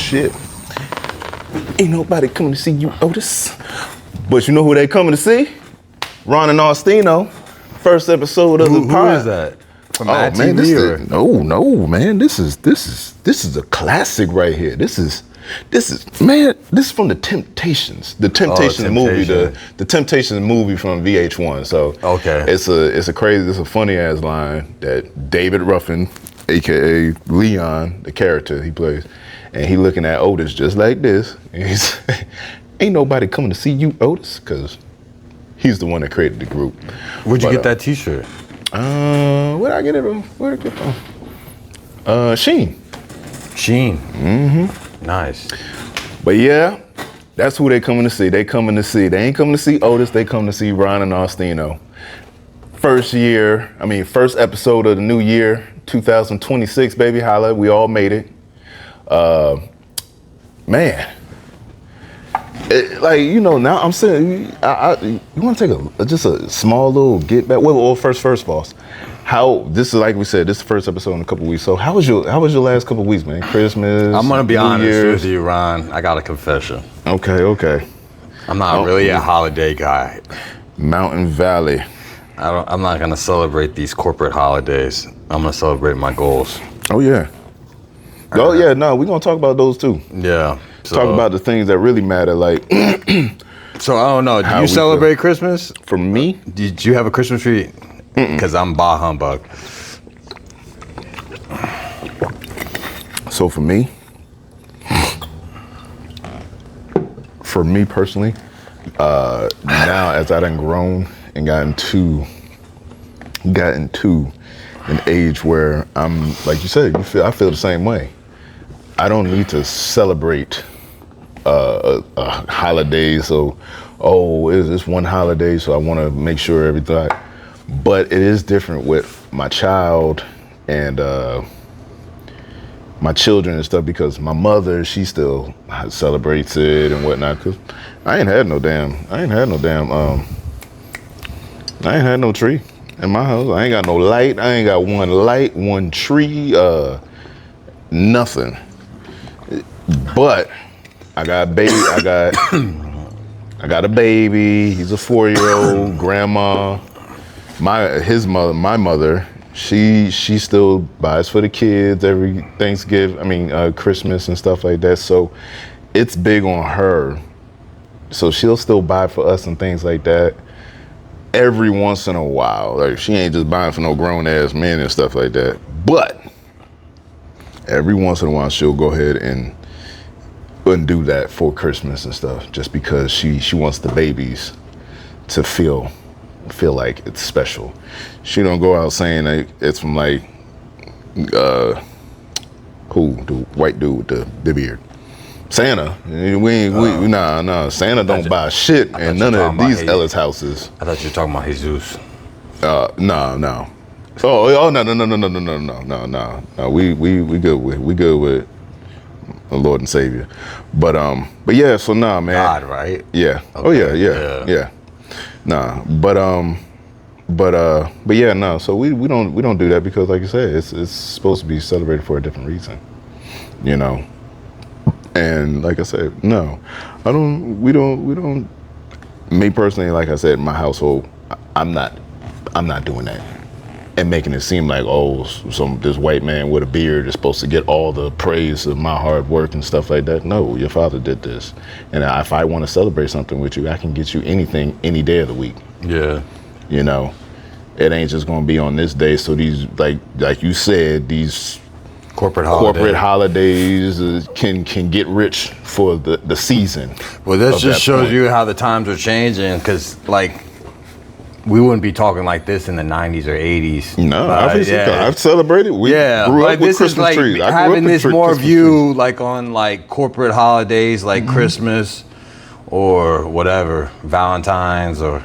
shit. Ain't nobody coming to see you, Otis. But you know who they coming to see? Ron and Austino. First episode of the pod. Who is that? From man, no, man. This is a classic right here. This is from the Temptations. The Temptations movie, the Temptations movie from VH1. So okay, it's a funny ass line that David Ruffin, aka Leon, the character he plays, and he looking at Otis just like this, and he's ain't nobody coming to see you, Otis, because he's the one that created the group. Where'd you get that T-shirt? Where'd I get it from? Where'd it get from? Sheen. Mm-hmm. Nice. But yeah, that's who they coming to see. They ain't coming to see Otis. They come to see Ron and Austino. First episode of the new year, 2026, baby. Holla, we all made it. Man. Now I'm saying, you want to take just a small little get back. Well, first of all, this is like we said, this is the first episode in a couple weeks. So how was your last couple weeks, man? Christmas. I'm gonna be New honest Year's. with you, Ron. I got a confession. Okay. I'm not really a holiday guy. Mountain Valley. I'm not gonna celebrate these corporate holidays. I'm gonna celebrate my goals. Oh yeah. Oh yeah. No, we're gonna talk about those too. Yeah. Talk about the things that really matter, like. So I don't know. Do you celebrate Christmas? For me? Did you have a Christmas tree? Because I'm bah humbug. So for me personally, now as I done grown and gotten to an age where I'm, like you said, I feel the same way. I don't need to celebrate a holiday, so it's one holiday, so I want to make sure everything. But it is different with my child and my children and stuff, because my mother, she still celebrates it and whatnot. Cause I ain't had no tree in my house. I ain't got no light. I ain't got one light, one tree, nothing. But I got a baby. I got a baby. He's a 4-year-old. Grandma. My mother. She still buys for the kids every Thanksgiving. Christmas and stuff like that. So it's big on her. So she'll still buy for us and things like that. Every once in a while, like she ain't just buying for no grown ass men and stuff like that. But every once in a while, she'll go ahead and do that for Christmas and stuff, just because she wants the babies to feel like it's special. She don't go out saying like it's from like the white dude with the beard. Santa. Nah. Santa don't buy shit in none of these Ellis houses. I thought you were talking about Jesus. No. Oh no. No. We good with the Lord and Savior. But yeah, so nah, man. God, right? Yeah. Okay. Oh yeah. Nah. But yeah, no. So we don't do that, because like you said, it's supposed to be celebrated for a different reason. You know. And like I said, no. We don't me personally, like I said, in my household, I'm not doing that and making it seem like, this white man with a beard is supposed to get all the praise of my hard work and stuff like that. No, your father did this. And if I want to celebrate something with you, I can get you anything any day of the week. Yeah. You know, it ain't just going to be on this day. So these, like you said, these corporate holidays can get rich for the season. Well, this just shows you how the times are changing, because like, we wouldn't be talking like this in the 90s or 80s. No, I've celebrated. We grew up with Christmas trees. Having this more view like on like corporate holidays like Christmas or whatever, Valentine's or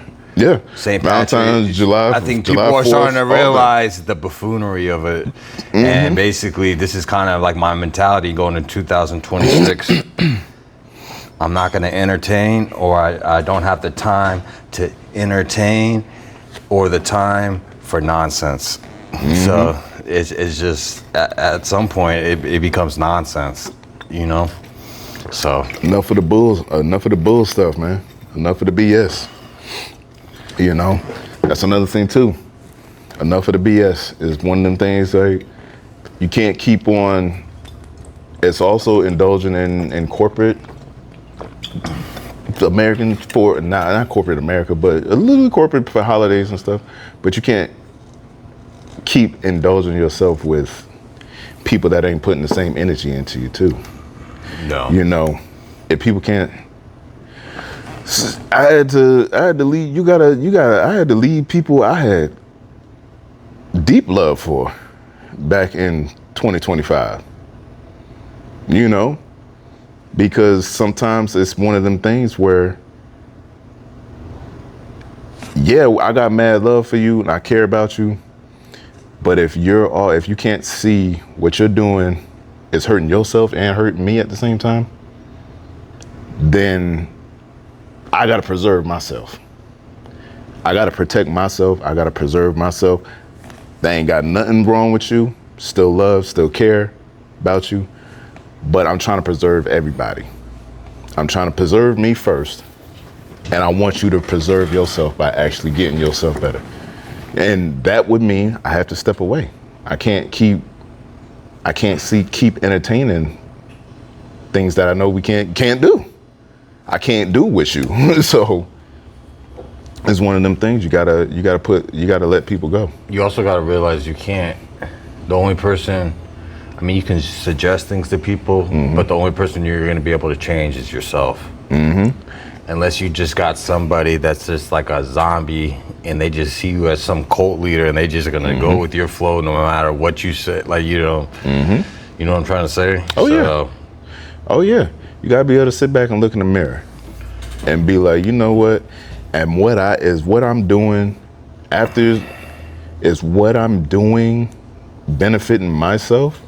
St. Valentine's, July. I think people are starting to realize the buffoonery of it. And basically this is kind of like my mentality going into 2026. I'm not going to entertain, or I don't have the time to entertain or the time for nonsense. So it's just at some point it becomes nonsense, you know? So enough of the bull stuff, man. Enough of the BS. You know, that's another thing too. Enough of the BS is one of them things like you can't keep on. It's also indulging in corporate American for not corporate America, but a little corporate for holidays and stuff. But you can't keep indulging yourself with people that ain't putting the same energy into you too. no, You know, if people can't. I had to leave. I had to leave people I had deep love for back in 2025. You know, because sometimes it's one of them things where, yeah, I got mad love for you and I care about you, but if you can't see what you're doing is hurting yourself and hurting me at the same time, then I gotta preserve myself. I gotta protect myself. I gotta preserve myself. They ain't got nothing wrong with you. Still love, still care about you. But I'm trying to preserve everybody. I'm trying to preserve me first. And I want you to preserve yourself by actually getting yourself better. And that would mean I have to step away. I can't keep entertaining things that I know we can't do. I can't do with you. So it's one of them things you gotta let people go. you also got to realize you can't. The only person, I mean, you can suggest things to people, but the only person you're going to be able to change is yourself. Unless you just got somebody that's just like a zombie and they just see you as some cult leader and they just going to go with your flow no matter what you say. Like, you know what I'm trying to say? Oh yeah. You gotta be able to sit back and look in the mirror and be like, you know what? And what I'm doing benefiting myself?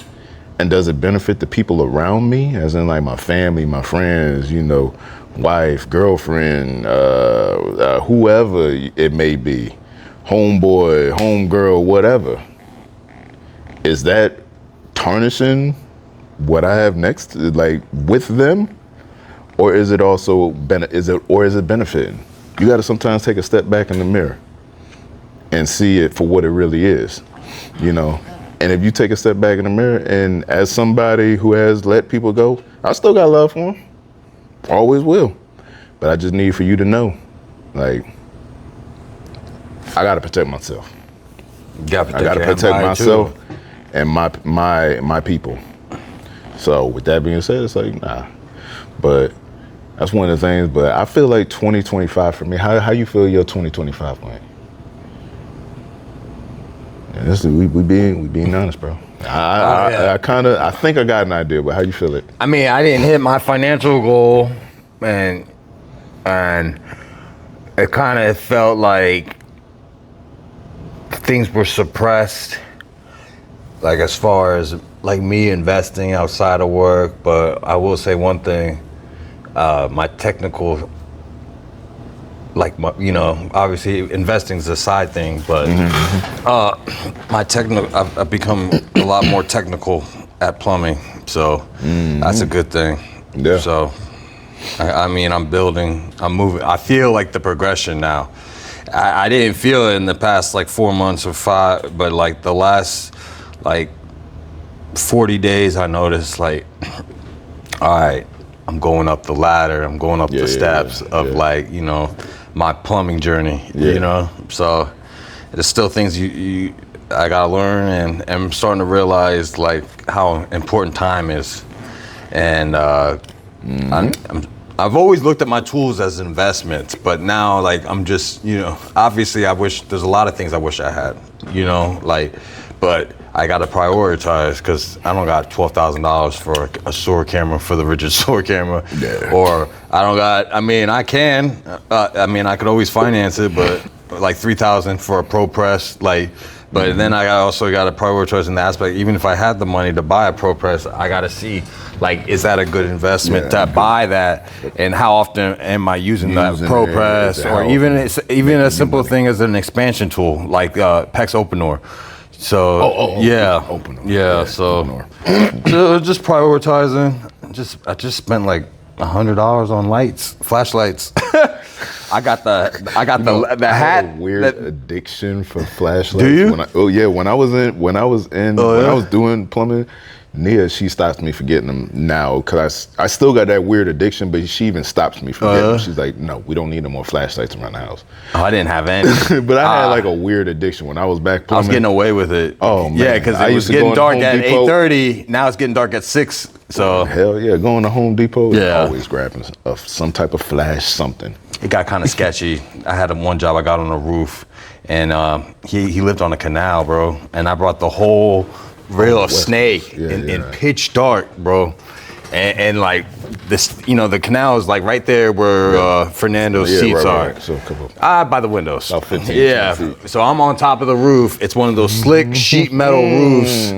And does it benefit the people around me? As in like my family, my friends, you know, wife, girlfriend, whoever it may be, homeboy, homegirl, whatever. Is that tarnishing what I have next, like with them, or is it also is it benefiting? You got to sometimes take a step back in the mirror and see it for what it really is, you know. And if you take a step back in the mirror, and as somebody who has let people go, I still got love for them, always will. But I just need for you to know, like, I got to protect myself. I got to protect myself and my people. So with that being said, it's like, nah. But that's one of the things. But I feel like 2025 for me, how you feel your 2025 went? We being honest, bro. I think I got an idea, but how you feel it? I mean, I didn't hit my financial goal, and it kind of felt like things were suppressed, like as far as like me investing outside of work. But I will say one thing, my technical, like my, you know, obviously investing is a side thing, but my technical, I've become a lot more technical at plumbing, so that's a good thing. Yeah. So I mean, I'm moving. I feel like the progression now. I didn't feel it in the past like 4 months or 5, but like the last like 40 days, I noticed like, all right, I'm going up the ladder. I'm going up the steps of like, you know, my plumbing journey, you know? So there's still things I gotta learn, and I'm starting to realize like how important time is. And I've always looked at my tools as investments, but now like I'm just, you know, obviously there's a lot of things I wish I had, you know, like, but I got to prioritize because I don't got $12,000 for a SOAR camera, for the Richard SOAR camera, or I mean, I could always finance it, but like $3,000 for a ProPress, like, but then I also got to prioritize in the aspect, even if I had the money to buy a ProPress, I got to see, like, is that a good investment to buy that, and how often am I using that ProPress, or even a simple thing as an expansion tool, like PEX Openor. So so just prioritizing. I just spent like $100 on lights, flashlights. I got the I had hat. a weird addiction for flashlights. Do you? When I was doing plumbing, Nia, she stops me from getting them now because I still got that weird addiction, but she even stops me from getting them. She's like, no, we don't need no more flashlights around the house. Oh, I didn't have any. But I had like a weird addiction when I was back plumbing. I was getting away with it. Oh, man. Yeah, because it was getting dark at 8:30. Now it's getting dark at 6. So hell yeah, going to Home Depot, yeah, always grabbing some type of flash, something. It got kind of sketchy. I had one job I got on the roof, and he lived on a canal, bro. And I brought the whole reel of snake in pitch dark, bro. And like this, the canal is like right there where Fernando's seats are. Right. So a couple. By the windows. About 15 feet. So I'm on top of the roof. It's one of those slick sheet metal roofs.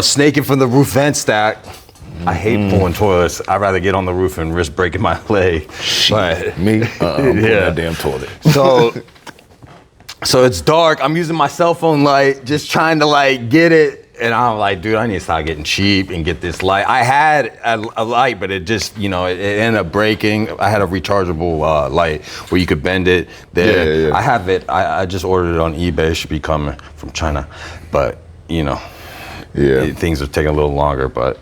Snaking from the roof vent stack. I hate pulling toilets. I'd rather get on the roof and risk breaking my leg. But me, I'm pulling that damn toilet. So it's dark. I'm using my cell phone light, just trying to like get it. And I'm like, dude, I need to start getting cheap and get this light. I had a light, but it just, it ended up breaking. I had a rechargeable light where you could bend it. There, I have it. I just ordered it on eBay. It should be coming from China, but things are taking a little longer. But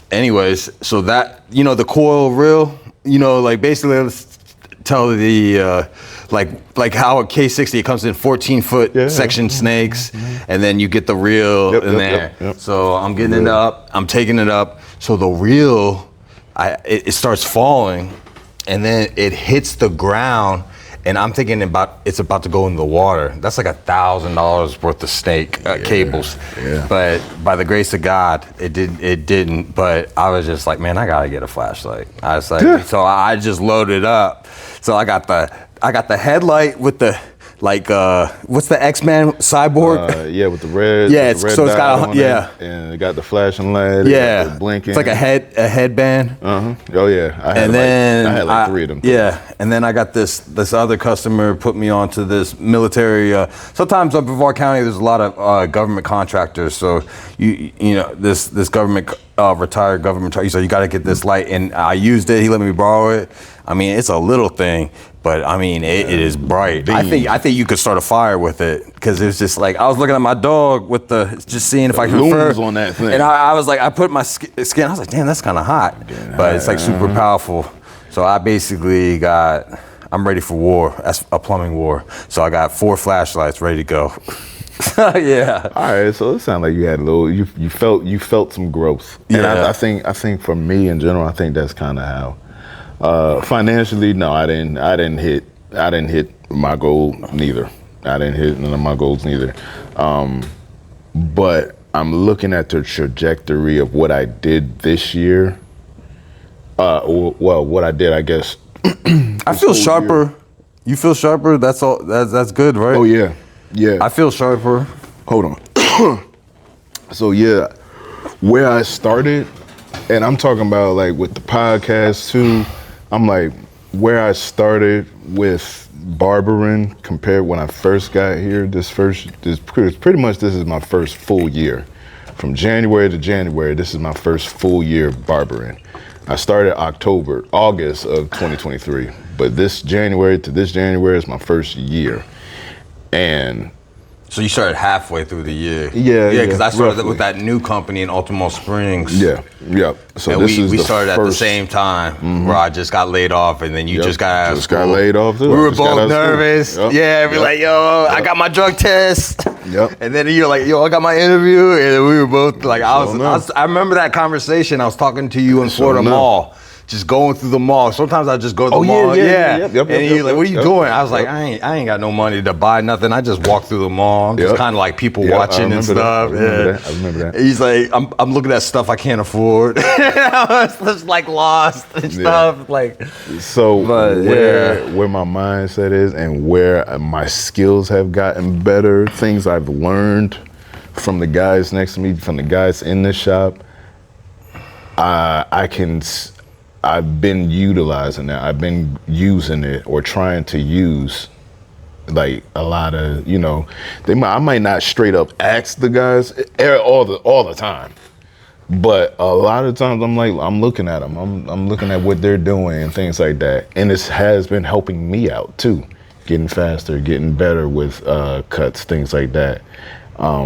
anyways, so that the coil reel, like basically let's tell the like how a K60 it comes in 14-foot section snakes, and then you get the reel in there. Yep. So I'm getting it up, I'm taking it up. So the reel, it starts falling, and then it hits the ground, and I'm thinking it's about to go in the water. That's like $1,000 worth of snake cables. Yeah. But by the grace of God, it didn't. But I was just like, man, I gotta get a flashlight. I was like, so I just loaded up. So I got the headlight with the what's the X-Men cyborg? With the red. Yeah, the red so it's got and it got the flashing light. Yeah, the blinking. It's like a headband. Oh yeah, I had like 3 of them. Yeah, and then I got this other customer put me onto this military. Sometimes up in Brevard County, there's a lot of government contractors. So this government retired government. So you got to get this light, and I used it. He let me borrow it. I mean, it's a little thing, but I mean, it is bright. I think you could start a fire with it, because it's just like, I was looking at my dog with just seeing if I can looms on that thing. And I was like, I put my skin, I was like, damn, that's kind of hot. But it's like super powerful. So I basically I'm ready for war. That's a plumbing war. So I got 4 flashlights ready to go. Yeah. All right. So it sounded like you had a little. You felt some growth. And I think for me in general, I think that's kind of how. Financially, no, I didn't hit my goal neither. I didn't hit none of my goals neither. But I'm looking at the trajectory of what I did this year. What I did, I guess. I feel sharper. Year. You feel sharper? That's all. That's good, right? Oh yeah. I feel sharper. Hold on. So where I started, and I'm talking about like with the podcast too. I'm like, where I started with barbering compared when I first got here, this is my first full year. From January to January, this is my first full year barbering. I started August of 2023, but this January to this January is my first year. And so you started halfway through the year. Yeah, because I started with that new company in Ultimo Springs. Yeah. So and we started at the same time, where I just got laid off, and then you just got out of school. Got laid off too. We were both nervous. Yeah, we're like, yo, I got my drug test. And then you're like, yo, I got my interview, and we were both like, I remember that conversation. I was talking to you in Florida Mall. Just going through the mall. Sometimes I just go to the mall. Yep, and you're like, what are you doing? I was like, I ain't got no money to buy nothing. I just walk through the mall. I'm just kind of like people watching and stuff. I remember that. He's like, I'm looking at stuff I can't afford. I was just like lost and stuff. Like, so where my mindset is and where my skills have gotten better, things I've learned from the guys next to me, from the guys in the shop, I've been utilizing that. I've been using it or trying to use like a lot of, I might not straight up ask the guys all the time, But a lot of times I'm looking at them. I'm looking at what they're doing and things like that. And it has been helping me out too. Getting faster, getting better with cuts, things like that.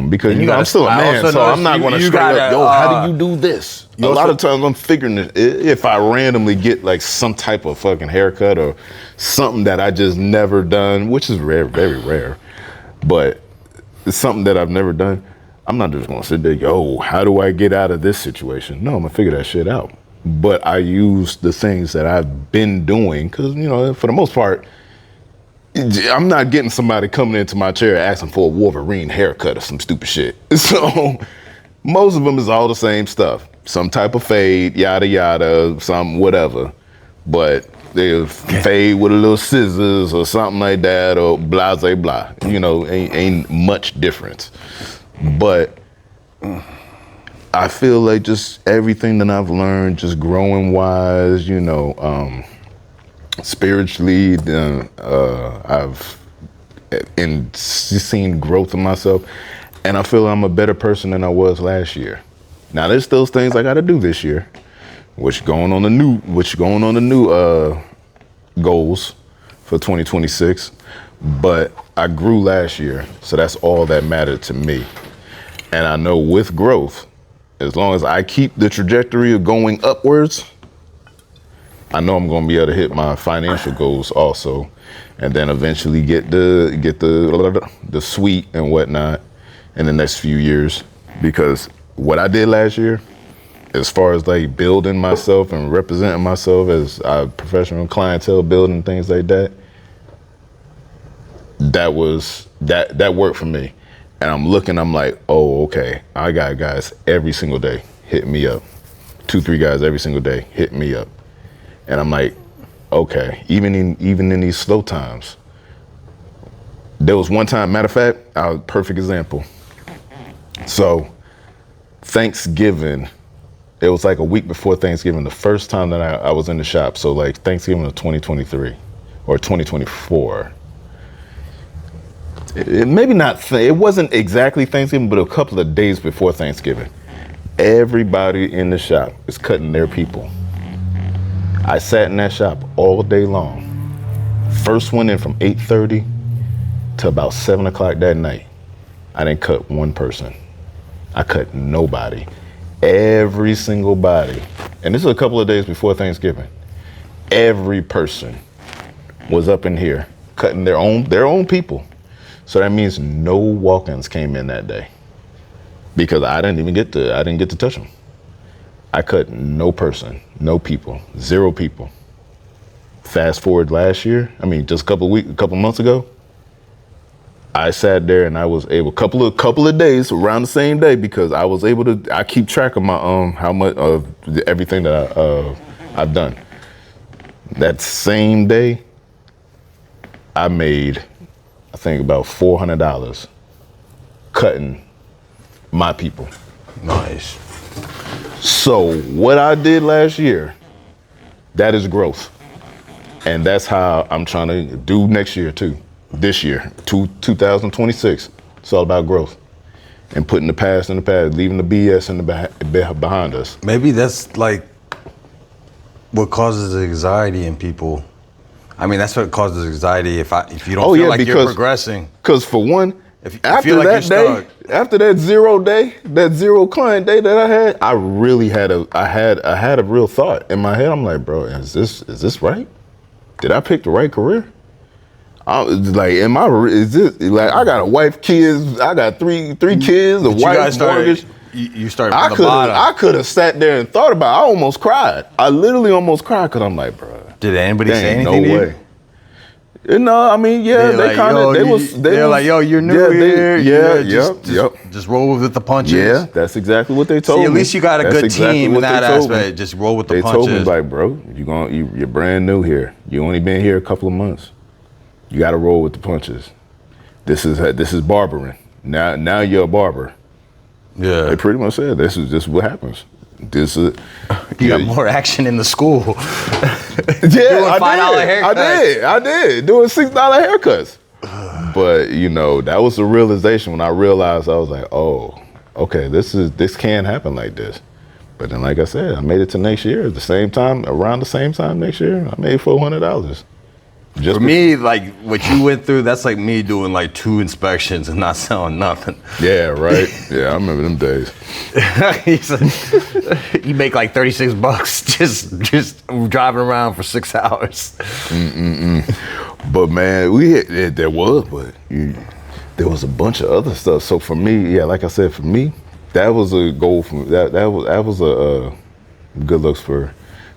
Because I'm still a man, so I'm not going to straight up, yo, how do you do this? A lot of times I'm figuring if I randomly get like some type of fucking haircut or something that I just never done, which is rare, very rare, but it's something that I've never done. I'm not just going to sit there, yo, how do I get out of this situation? No, I'm going to figure that shit out. But I use the things that I've been doing because, for the most part, I'm not getting somebody coming into my chair asking for a Wolverine haircut or some stupid shit. So most of them is all the same stuff. Some type of fade, yada, yada, some whatever. But they'll fade with a little scissors or something like that or blah, blah, blah. Ain't much difference. But I feel like just everything that I've learned, just growing wise, spiritually, I've seen growth in myself, and I feel I'm a better person than I was last year. Now there's still things I got to do this year, which going on the new goals for 2026. But I grew last year, so that's all that mattered to me. And I know with growth, as long as I keep the trajectory of going upwards, I know I'm going to be able to hit my financial goals also, and then eventually get the suite and whatnot in the next few years. Because what I did last year, as far as like building myself and representing myself as a professional clientele building things like that, that worked for me. And I'm like, oh, okay, I got guys every single day hitting me up, 2-3 guys every single day hitting me up. And I'm like, okay, even in these slow times. There was one time, matter of fact, perfect example. So Thanksgiving, it was like a week before Thanksgiving, the first time that I was in the shop. So like Thanksgiving of 2023 or 2024. It wasn't exactly Thanksgiving, but a couple of days before Thanksgiving. Everybody in the shop is cutting their people. I sat in that shop all day long. First one in from 8:30 to about 7 o'clock that night. I didn't cut one person. I cut nobody. Every single body. And this is a couple of days before Thanksgiving. Every person was up in here cutting their own people. So that means no walk-ins came in that day because I didn't get to touch them. I cut no person, no people, 0 people. Fast forward last year, just a couple months ago, I sat there and I was able, couple of days around the same day, because I was able to, I keep track of my, how much of everything that I've done. That same day, I made, I think about $400 cutting my people. Nice. So what I did last year, that is growth. And that's how I'm trying to do next year too. This year, 2026, it's all about growth. And putting the past in the past, leaving the BS in the behind us. Maybe that's like what causes anxiety in people. That's what causes anxiety if you don't feel like you're progressing. Because for one, after that 0 day, that 0 client day that I had, I really had a real thought in my head. I'm like, bro, is this right? Did I pick the right career? I was like, I got a wife, kids, I got three kids, a wife, mortgage. You started from the bottom. I could have sat there and thought about it. I almost cried. I literally almost cried because I'm like, bro. Did anybody say anything to you? No, they're like, yo, you're new here. Just roll with the punches. Yeah, that's exactly what they told me. At least you got a good team in that aspect. Just roll with the punches. They told me, like, bro, you're brand new here. You only been here a couple of months. You got to roll with the punches. This is barbering. Now you're a barber. Yeah. They pretty much said this is what happens. You got more action in the school. Yeah, I did. Doing $6 haircuts. But that was the realization when I realized. I was like, oh, okay, this can happen like this. But then, like I said, I made it to next year. At the same time, around the same time next year, I made $400. For me, like what you went through, that's like me doing like 2 inspections and not selling nothing. Yeah, right. Yeah, I remember them days. You make like $36 just driving around for 6 hours. But man, there was a bunch of other stuff. So for me, yeah, like I said, for me, that was a goal for me. That was a good looks for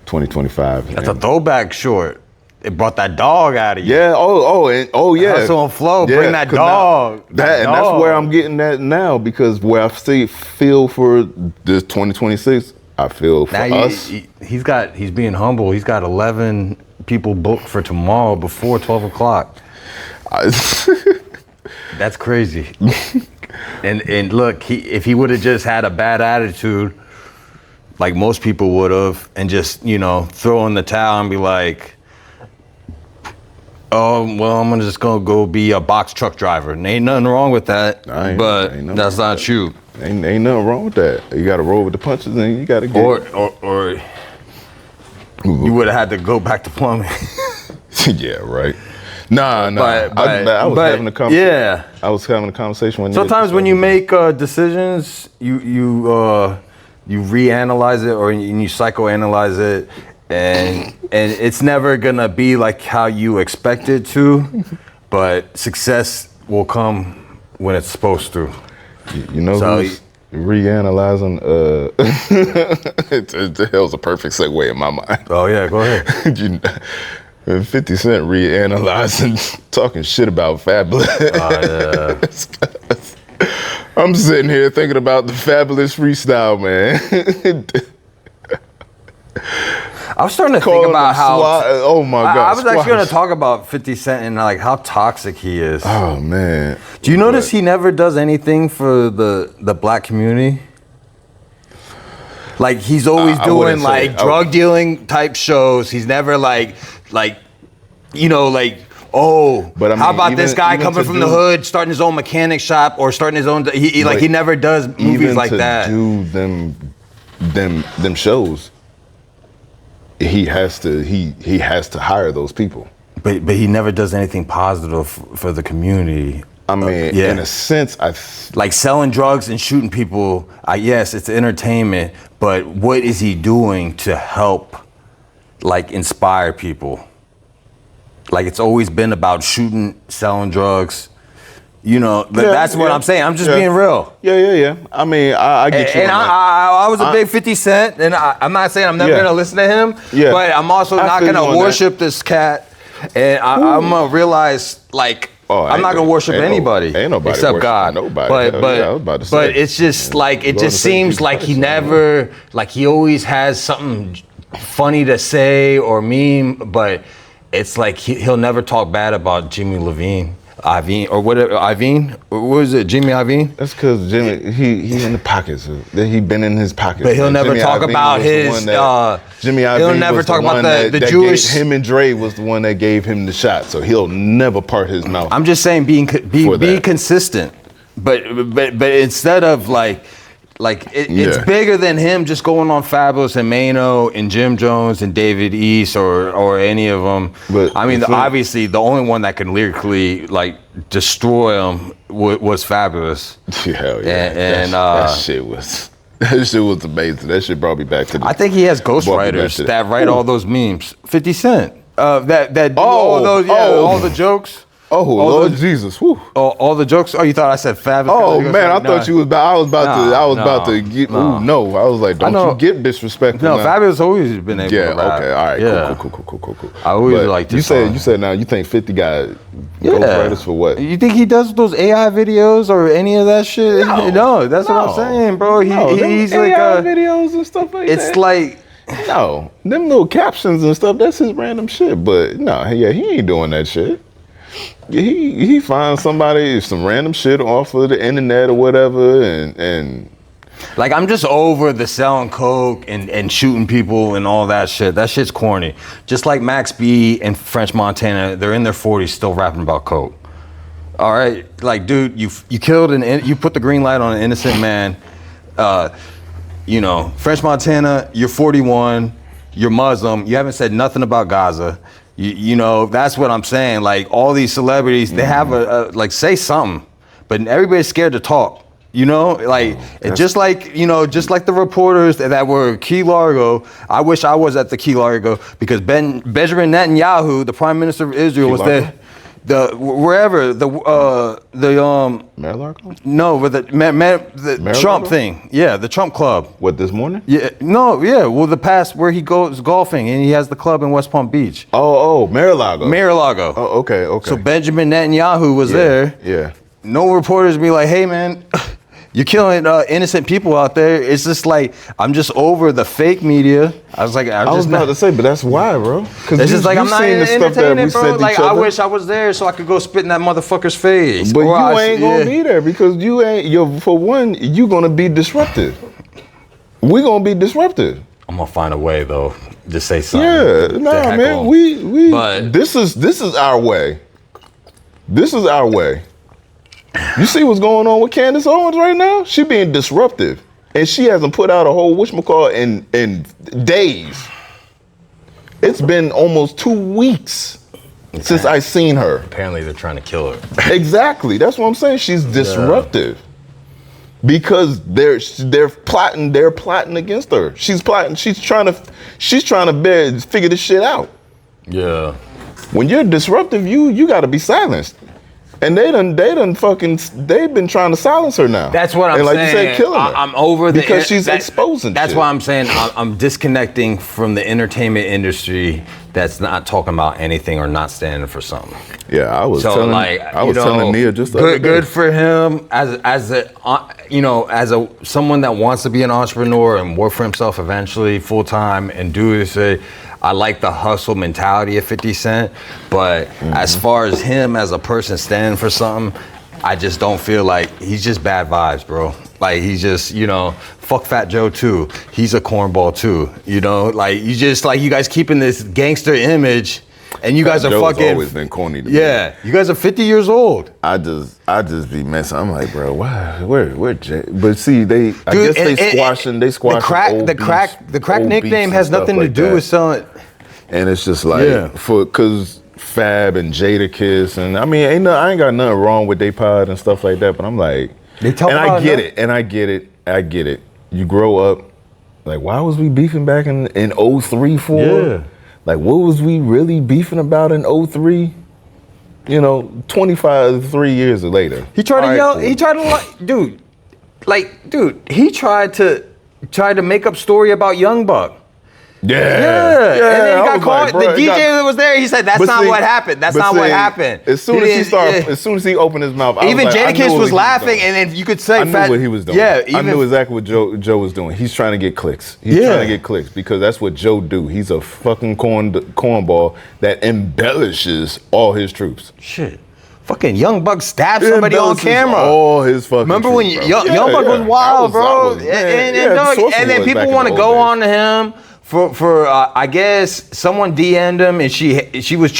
2025. That's a throwback short. It brought that dog out of you. Yeah. Oh, yeah. Hustle and flow. Yeah, bring that dog. And that's where I'm getting at now, because where I feel for this 2026, I feel for us. He's being humble. He's got 11 people booked for tomorrow before 12 o'clock. That's crazy. and look, if he would have just had a bad attitude, like most people would have, and just, throw in the towel and be like, oh, well, I'm just going to go be a box truck driver. And ain't nothing wrong with that, but that's not you. Ain't nothing wrong with that. You got to roll with the punches, and you got to get... Or you would have had to go back to plumbing. Yeah, right. Nah. But I was having a conversation. Yeah. I was having a conversation when sometimes when you make decisions, you reanalyze it, or you psychoanalyze it, and it's never gonna be like how you expect it to, but success will come when it's supposed to. Who's reanalyzing? That was a perfect segue in my mind. Oh yeah, go ahead. 50 Cent reanalyzing, talking shit about Fabulous. I'm sitting here thinking about the Fabulous freestyle, man. I was starting to think about how. Oh my God! I was actually going to talk about 50 Cent and like how toxic he is. Oh man! Do you notice he never does anything for the black community? Like he's always doing like drug dealing type shows. He's never like, oh, but I mean, how about this guy coming from the hood, starting his own mechanic shop or starting his own? He never does movies like that. Do them shows. He has to hire those people. But he never does anything positive for the community. I mean, in a sense, like selling drugs and shooting people. Yes, it's entertainment, but what is he doing to help, like, inspire people? Like, it's always been about shooting, selling drugs. That's what I'm saying. I'm just being real. Yeah. I mean, I get you. And I was a big 50 Cent, and I'm not saying I'm never going to listen to him, but I'm also not going to worship this cat. And I'm going to realize, like, I'm not going to worship anybody except God. Nobody. But it's just like, it just seems like he never, like he always has something funny to say or meme, but it's like he'll never talk bad about Jimmy Iovine, or whatever, Iovine? What was it, Jimmy Iovine? That's because Jimmy, he in the pockets. He been in his pockets. But he'll never talk about his, Jimmy Iovine he'll never talk about the Jewish. Him and Dre was the one that gave him the shot, so he'll never part his mouth. I'm just saying, be consistent. But instead of it's bigger than him just going on Fabulous and Mano and Jim Jones and David East or any of them. But I mean, obviously the only one that can lyrically like destroy him was Fabulous. Hell yeah! And that shit was amazing. That shit brought me back to. I think he has ghostwriters that write all those memes. 50 Cent. That do all the jokes. Oh, Lord Jesus! Whew. All the jokes. Oh, you thought I said Fabulous? Oh man, I thought you was about. I was about to get. No. No, I was like, don't you get disrespectful? No, Fabulous always been able to rap. Okay, all right, yeah. Cool. I always liked this. You said now you think 50 got ghostwriters for what? You think he does those AI videos or any of that shit? No, that's what I'm saying, bro. He's like AI videos and stuff like that. It's like. No, them little captions and stuff. That's his random shit. But no, he ain't doing that shit. He finds somebody some random shit off of the internet or whatever, and like I'm just over the selling coke and shooting people and all that shit. That shit's corny. Just like Max B and French Montana, they're in their 40s still rapping about coke. All right, like dude, you killed you put the green light on an innocent man. French Montana, you're 41, you're Muslim, you haven't said nothing about Gaza. That's what I'm saying. Like all these celebrities, they have say something, but everybody's scared to talk. Just like the reporters that were at Key Largo. I wish I was at the Key Largo because Benjamin Netanyahu, the Prime Minister of Israel, was there. Mar-a-Lago? No, with the Trump thing. Yeah, the Trump club. What, this morning? Yeah, no, yeah. Well, the past where he goes golfing and he has the club in West Palm Beach. Oh, Mar-a-Lago. Mar-a-Lago. Oh, okay. So Benjamin Netanyahu was there. Yeah. No reporters be like, hey, man, you're killing innocent people out there. It's just like, I'm just over the fake media. I was about to say, but that's why, bro. Because it's just like, I'm not entertaining, bro. Like, I wish I was there so I could go spit in that motherfucker's face. But you ain't gonna be there because for one, you gonna be disruptive. We gonna be disruptive. I'm gonna find a way, though, to say something. Yeah, nah, man. But this is our way. This is our way. You see what's going on with Candace Owens right now? She being disruptive. And she hasn't put out a whole whatchamacallit in days. It's been almost 2 weeks since I seen her. Apparently they're trying to kill her. Exactly. That's what I'm saying. She's disruptive. Because they're plotting against her. She's plotting, she's trying to figure this shit out. Yeah. When you're disruptive, you gotta be silenced. And they've been trying to silence her now. That's what I'm saying. And like you said, killing her. I'm over because she's exposing That's shit. why I'm saying I'm disconnecting from the entertainment industry that's not talking about anything or not standing for something. Yeah, I was telling Nia just the other day. Good for him as someone that wants to be an entrepreneur and work for himself eventually full time and do this. I like the hustle mentality of 50 Cent, but as far as him as a person standing for something, I just don't feel like he's just bad vibes, bro. Like he's just, fuck Fat Joe too. He's a cornball too, Like you guys keeping this gangster image, and you guys are Joe's fucking. Always been corny to me. Yeah, you guys are 50 years old. I just be messing. I'm like, bro, why? Where Jay? But see, I guess they squashing. They squashing the crack nickname has nothing to do with selling. And it's just like because Fab and Jadakiss, and I mean, I ain't got nothing wrong with they pod and stuff like that. But I'm like, I get it. You grow up, like, why was we beefing back in 03 for? Yeah. Like, what was we really beefing about in 03? 3 years later. He tried to yell. Cool. He tried to make up story about Young Buck. Yeah. And then he got caught. Like, the DJ that was there, he said, "That's not what happened. That's not what happened." As soon as he opened his mouth, even Jadakiss was laughing, and then you could say, "I knew what he was doing." Yeah, I knew exactly what Joe was doing. He's trying to get clicks. He's trying to get clicks because that's what Joe do. He's a fucking cornball that embellishes all his troops. Shit. Fucking Young Buck stabbed somebody on camera. All his fucking. Remember when Young Buck was wild, bro? And then people want to go on to him. For I guess someone DM'd him and she was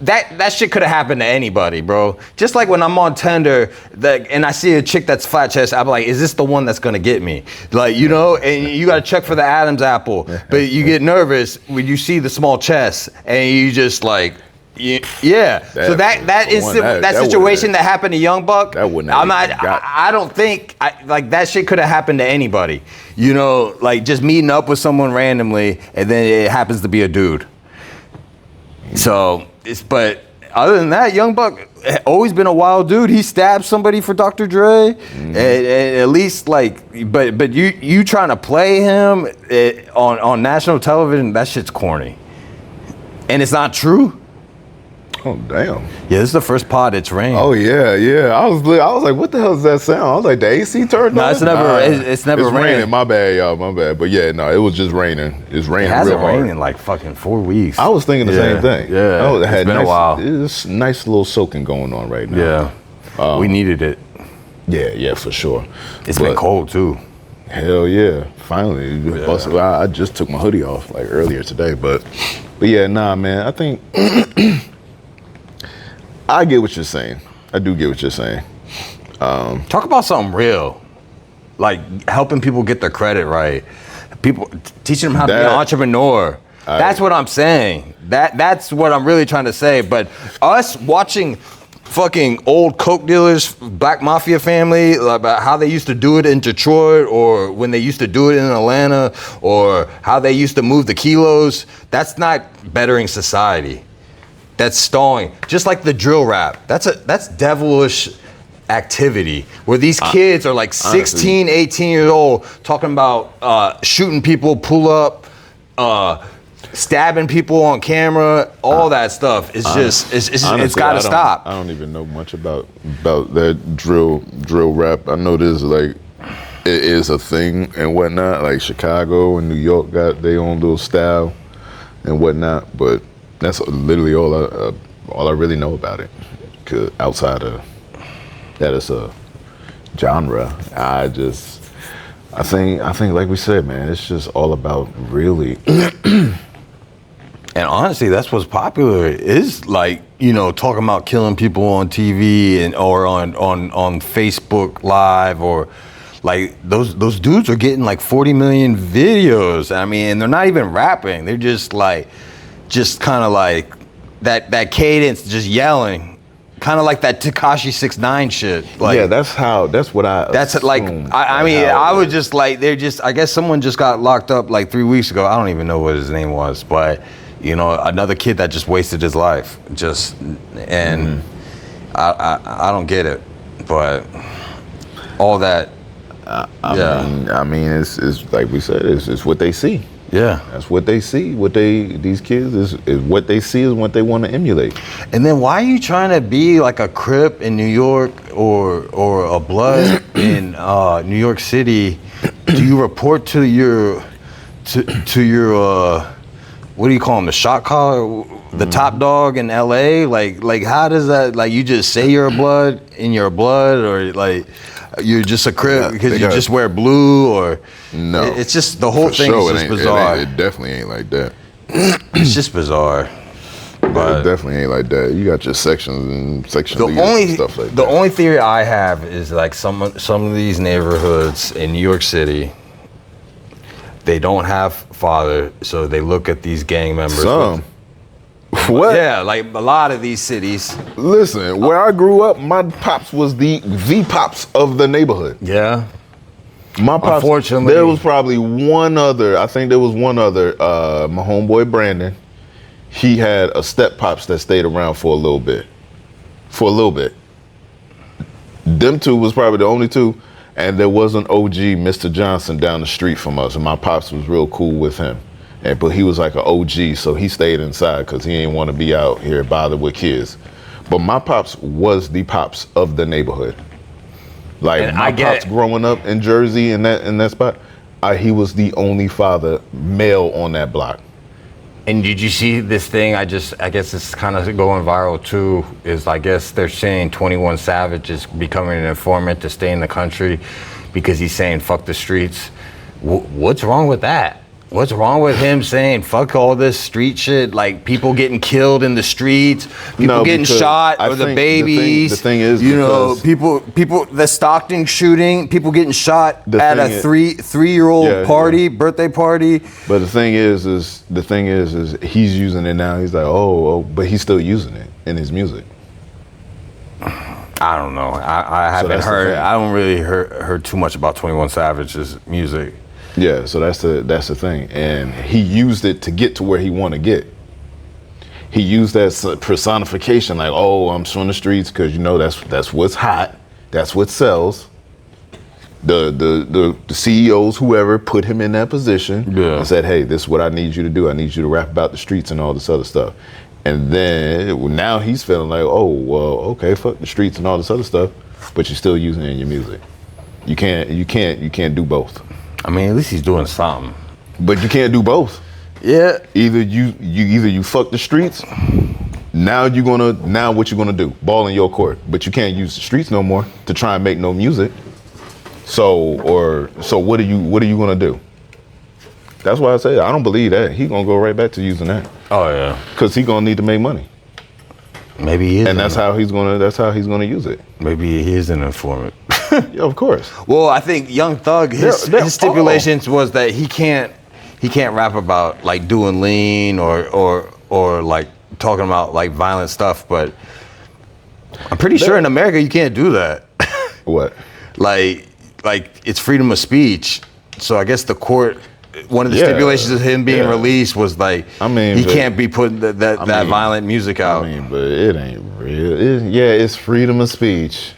that shit could have happened to anybody, bro. Just like when I'm on Tinder and I see a chick that's flat chest, I'm like, is this the one that's gonna get me? Like, and you gotta check for the Adam's apple, but you get nervous when you see the small chest and you just like. Yeah. So that situation that happened to Young Buck, I don't think that shit could have happened to anybody. Like just meeting up with someone randomly and then it happens to be a dude. So but other than that, Young Buck always been a wild dude. He stabbed somebody for Dr. Dre, and at least but you trying to play him on national television? That shit's corny, and it's not true. Oh damn! Yeah, this is the first pod it's rained. Oh yeah. I was like, what the hell does that sound? I was like, the AC turned on. No, it's never raining. My bad, y'all. My bad. But yeah, no, it was just raining. It's raining. It hasn't rained in like fucking 4 weeks. I was thinking the same thing. Yeah, it's been a while. It's nice little soaking going on right now. Yeah, we needed it. Yeah, for sure. It's been cold too. Hell yeah! Finally, I just took my hoodie off like earlier today, but yeah, nah, man. I think. I get what you're saying. I do get what you're saying. Talk about something real. like helping people get their credit right. People teaching them how to be an entrepreneur. That's what I'm saying. That's what I'm really trying to say. But us watching fucking old coke dealers, black mafia family, about how they used to do it in Detroit, or when they used to do it in Atlanta, or how they used to move the kilos, that's not bettering society. That's stalling. Just like the drill rap. That's devilish activity where these kids are like 16, 18 years old talking about shooting people, pull up, stabbing people on camera, all that stuff. It's just, it's got to stop. I don't even know much about that drill rap. I know there's like, it is a thing and whatnot. Like Chicago and New York got their own little style and whatnot. But that's literally all I really know about it. 'Cause outside of that, it's a genre. I think like we said, man, it's just all about really. And honestly, that's what's popular is like, you know, talking about killing people on TV and or on Facebook Live, or like those dudes are getting like 40 million videos. I mean, and they're not even rapping. They're just kind of like that cadence, just yelling. Kind of like that Tekashi 6ix9ine shit. Like, yeah, that's what I. That's assume, like I mean I was just like I guess someone just got locked up like 3 weeks ago. I don't even know what his name was, but you know, another kid that just wasted his life. I don't get it, but all that. I mean, it's like we said, it's what they see. Yeah, that's what they see. These kids is what they see is what they want to emulate. And then why are you trying to be like a Crip in New York or a Blood in New York City? Do you report to your what do you call them, the shot caller, the top dog in LA? Like how does that, like, you just say you're a Blood and you're a Blood, or like you're just a Crip because you just wear blue, or no? It's just the whole thing is just bizarre. It definitely ain't like that. It's just bizarre. But it definitely ain't like that. You got your sections and section leaders and stuff like that. The only theory I have is like some of these neighborhoods in New York City, they don't have father, so they look at these gang members. What? Yeah, like a lot of these cities. Listen, where I grew up, my pops was the pops of the neighborhood. Yeah. My pops, unfortunately, there was probably one other. I think there was one other. My homeboy Brandon, he had a step pops that stayed around for a little bit. Them two was probably the only two. And there was an OG, Mr. Johnson, down the street from us, and my pops was real cool with him. But he was like an OG, so he stayed inside because he didn't want to be out here bothered with kids. But my pops was the pops of the neighborhood. Like, and my pops growing up in Jersey in that spot, he was the only father male on that block. And did you see this thing? I guess it's kind of going viral too. Is I guess they're saying 21 Savage is becoming an informant to stay in the country because he's saying fuck the streets. What's wrong with that? What's wrong with him saying fuck all this street shit? Like people getting killed in the streets, people getting shot, or the babies. The thing is, you know, people, the Stockton shooting, people getting shot at a three-year-old party, birthday party. But the thing is he's using it now. He's like, but he's still using it in his music. I don't know. I haven't heard. I don't really heard too much about 21 Savage's music. Yeah, so that's the thing, and he used it to get to where he want to get. He used that personification, like, I'm from the streets, because you know that's what's hot, that's what sells. The CEOs, whoever, put him in that position and said, hey, this is what I need you to do. I need you to rap about the streets and all this other stuff. And then now he's feeling like, okay, fuck the streets and all this other stuff, but you're still using it in your music. You can't do both. I mean, at least he's doing something. But you can't do both. Yeah. Either you fuck the streets. Now what you gonna do? Ball in your court. But you can't use the streets no more to try and make no music. So what are you gonna do? That's why I say I don't believe that. He gonna go right back to using that. Oh yeah. Cause he gonna need to make money. Maybe he is. And that's how he's gonna use it. Maybe he is an informant. Yeah, of course. Well, I think Young Thug, his stipulations was that he can't rap about like doing lean or like talking about like violent stuff. But I'm pretty sure in America you can't do that. What? Like it's freedom of speech. So I guess the court, one of the stipulations of him being released was like, he can't be putting that violent music out. But it ain't real. It's freedom of speech.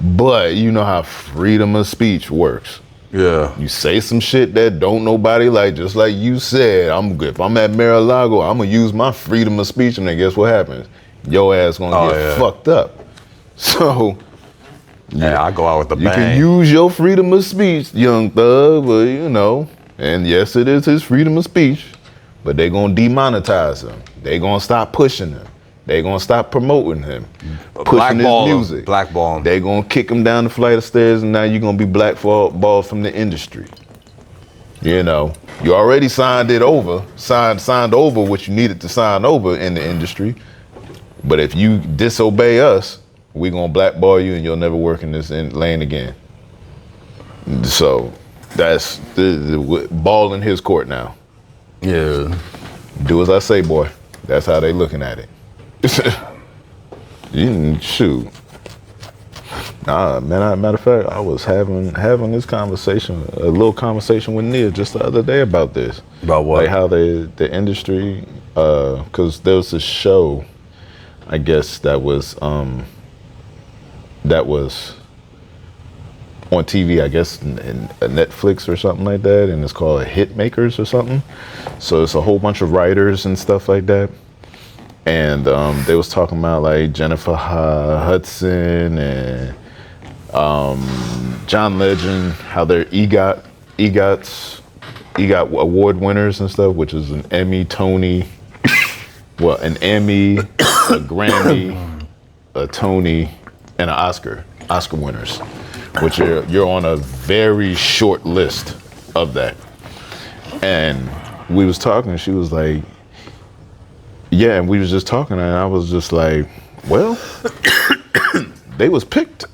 But you know how freedom of speech works. Yeah. You say some shit that don't nobody like, just like you said. If I'm at Mar-a-Lago, I'm gonna use my freedom of speech, and then guess what happens? Your ass gonna get fucked up. So I go out with the bang. You can use your freedom of speech, Young Thug, but you know, and yes, it is his freedom of speech, but they gonna demonetize him. They gonna stop pushing him. They gonna stop promoting him, pushing his music. Blackball him. They gonna kick him down the flight of stairs, and now you're gonna be blackballed from the industry. You know, you already signed over what you needed to sign over in the industry. But if you disobey us, we gonna blackball you, and you'll never work in this lane again. So that's the ball in his court now. Yeah. Do as I say, boy. That's how they looking at it. Shoot. Nah, man. Matter of fact, I was having this conversation, a little conversation with Nia just the other day about this. About what? Like how the industry, because there was a show, I guess that was on TV, I guess, in Netflix or something like that, and it's called Hit Makers or something. So it's a whole bunch of writers and stuff like that. And they was talking about like Jennifer Hudson and John Legend, how they're EGOT award winners and stuff, which is an Emmy, Tony, an Emmy, a Grammy, a Tony, and an Oscar winners, which you're on a very short list of that. And we was talking, and she was like, yeah, and we was just talking, and I was just like, well, they was picked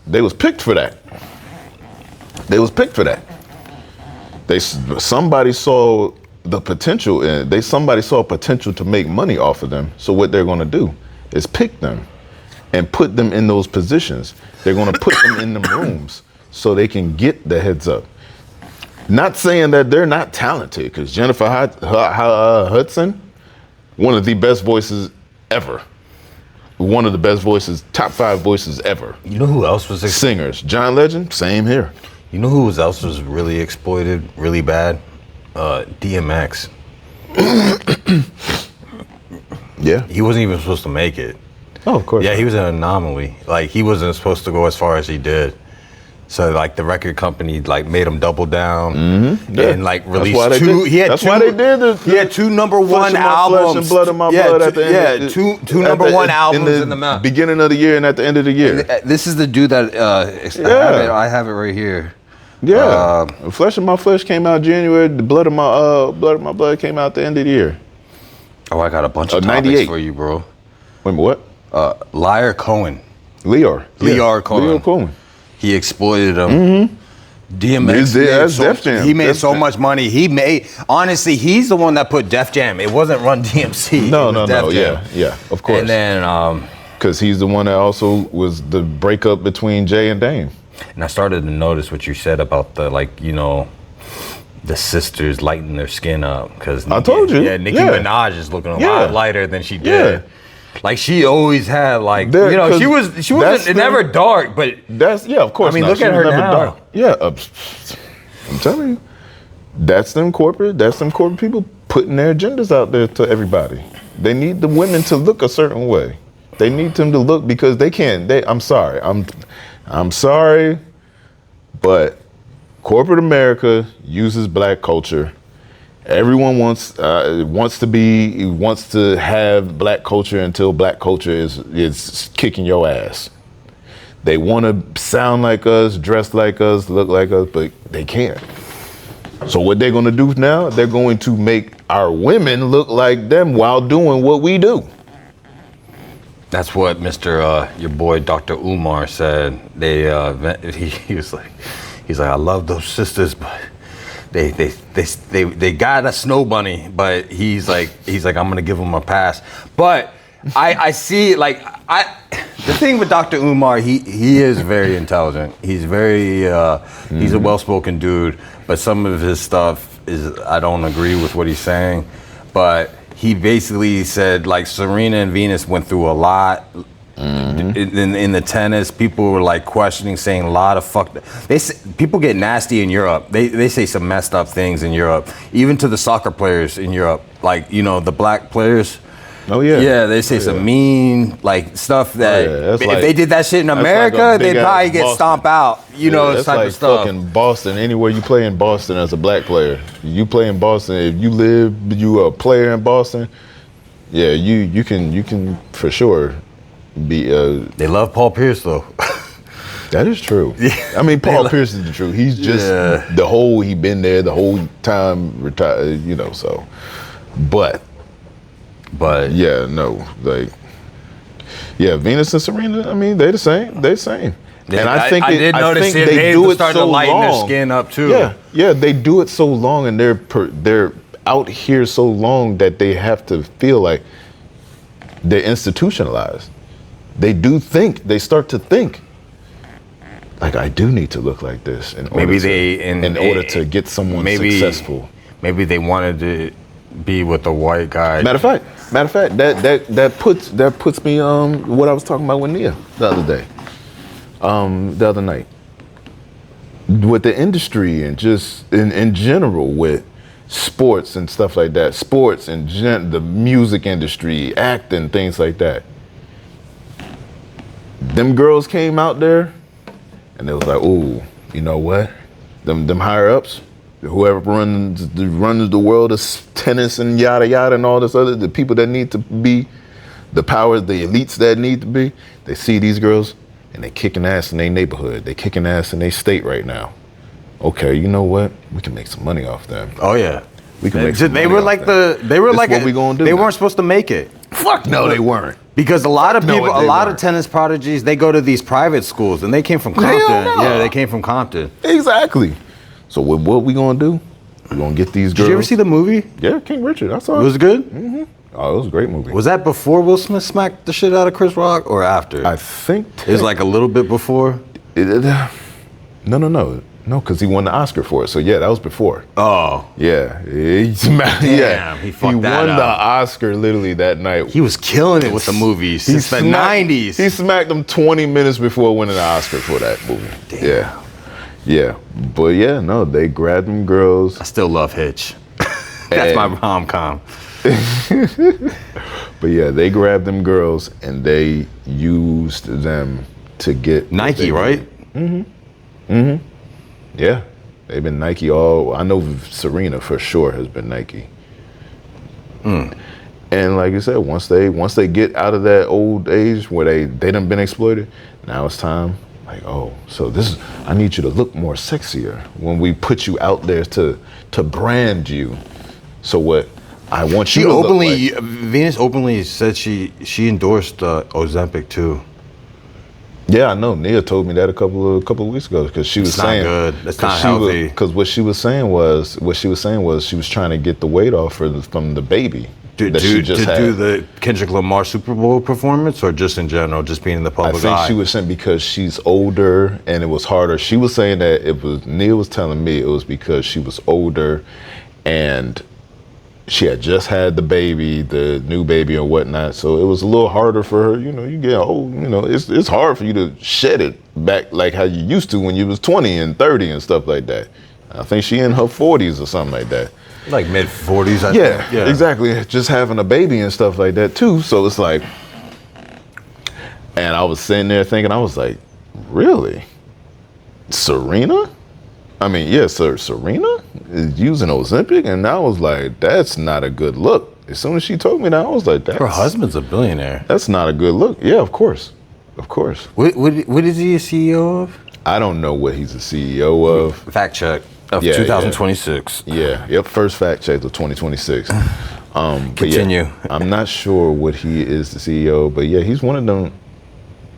for that. Somebody saw the potential, and somebody saw potential to make money off of them. So what they're gonna do is pick them and put them in those positions. They're gonna put them in them rooms so they can get the heads up. Not saying that they're not talented, because Jennifer Hudson, one of the best voices ever. One of the best voices, top 5 voices ever. You know who else was singers? John Legend, same here. You know who else was really exploited really bad? DMX. Yeah. He wasn't even supposed to make it. Oh, of course. Yeah, he was an anomaly. Like, he wasn't supposed to go as far as he did. So like the record company like made him double down and like released two. That's why they did. He had 2 number 1 albums. Flesh and Blood of My Blood at the end. Yeah, two number 1 albums in the beginning of the year and at the end of the year. This is the dude that I have it right here. Yeah, Flesh of My Flesh came out January. The Blood of My Blood came out the end of the year. Oh, I got a bunch of topics for you, bro. Wait, what? Liar Cohen. Lear Cohen. He exploited him. DMX. He made so much money. Honestly, he's the one that put Def Jam. It wasn't Run DMC. No. Yeah, of course. And then, because he's the one that also was the breakup between Jay and Dame. And I started to notice what you said about the the sisters lighting their skin up. Because I told you. Yeah, Nicki Minaj is looking a lot lighter than she did. Yeah. Like she always had she wasn't never dark, but of course. I mean, look at her now. Dark. Yeah, I'm telling you, that's them corporate people putting their agendas out there to everybody. They need the women to look a certain way. They need them to look because they can't. I'm sorry, but corporate America uses black culture. Everyone wants to have black culture until black culture is kicking your ass. They want to sound like us, dress like us, look like us, but they can't. So what they're going to do now? They're going to make our women look like them while doing what we do. That's what Mr. Your boy Dr. Umar said. He was like, I love those sisters, but they got a snow bunny, but he's like I'm gonna give him a pass. But I see like the thing with Dr. Umar, he is very intelligent. He's very he's a well-spoken dude, but some of his stuff is I don't agree with what he's saying. But he basically said like Serena and Venus went through a lot. In the tennis, people were like questioning, saying a lot of people get nasty in Europe. They say some messed up things in Europe, even to the soccer players in Europe, like the black players. Oh yeah. Yeah, they say some mean like stuff that if they did that shit in America, like they'd probably get stomped out. This type like of stuff. Fucking Boston. Anywhere you play in Boston as a black player, you play in Boston. If you a player in Boston, yeah, you can for sure be. They love Paul Pierce though. That is true. I mean, Paul Pierce is the truth. He's just he been there the whole time retired. So, but yeah, no, like, yeah, Venus and Serena. I mean, they the same. They the same. Yeah, and I think they do it so long. Their skin up too. Yeah, they do it so long, and they're out here so long that they have to feel like they're institutionalized. They start to think like, I do need to look like this in order to get someone successful. Maybe they wanted to be with a white guy. Matter of fact, that puts me what I was talking about with Nia the other night, with the industry and just in general with sports and stuff like that, sports and the music industry, acting, things like that. Them girls came out there and it was like, ooh, you know what? Them higher ups, whoever runs the world of tennis and yada yada and all this other, the people that need to be, the powers, the elites that need to be, they see these girls and they kicking ass in their neighborhood. They kicking ass in their state right now. Okay, you know what? We can make some money off them. Oh yeah. We can make some money They were off like them. What we gonna do? They weren't supposed to make it. Fuck no, they weren't. Because a lot of tennis prodigies, they go to these private schools and they came from Compton. No. Yeah, they came from Compton. Exactly. So what we gonna do? We're gonna get these girls. Did you ever see the movie? Yeah, King Richard. I saw it. Was it good? Mm-hmm. Oh, it was a great movie. Was that before Will Smith smacked the shit out of Chris Rock or after? I think it was like a little bit before. No, because he won the Oscar for it. So yeah, that was before. Oh. Yeah. Damn, he won the Oscar literally that night. He was killing it with the movies since the 90s. He smacked them 20 minutes before winning the Oscar for that movie. Damn. Yeah. Yeah. But yeah, no, they grabbed them girls. I still love Hitch. That's my rom-com. But yeah, they grabbed them girls and they used them to get Nike, right? Mm-hmm. Mm-hmm. Yeah, they've been Nike all. I know Serena for sure has been Nike. And like you said, once they get out of that old age where they done been exploited, now it's time. Like, oh, so I need you to look more sexier when we put you out there to brand you. So what? I want you to look like. Venus openly said she endorsed Ozempic too. Yeah, I know. Nia told me that a couple of weeks ago because she was saying good. That's not healthy. Because what she was saying was she was trying to get the weight off from the baby that she just had. To do the Kendrick Lamar Super Bowl performance, or just in general, just being in the public eye? I think she was saying because she's older and it was harder. She was saying that Nia was telling me it was because she was older and she had just had the baby, the new baby or whatnot, so it was a little harder for her. You get old, it's hard for you to shed it back like how you used to when you was 20 and 30 and stuff like that. I think she in her 40s or something like that. Like mid 40s, I think. Yeah, exactly. Just having a baby and stuff like that too. So it's like, and I was sitting there thinking, I was like, really? Serena? I mean, yeah, Serena is using Ozempic, and I was like, that's not a good look. As soon as she told me that, I was like, her husband's a billionaire. That's not a good look. Yeah, of course. What is he a CEO of? I don't know what he's a CEO of. Fact check of 2026. Yeah, yep, first fact check of 2026. Continue. Yeah, I'm not sure what he is the CEO, but yeah, he's one of them.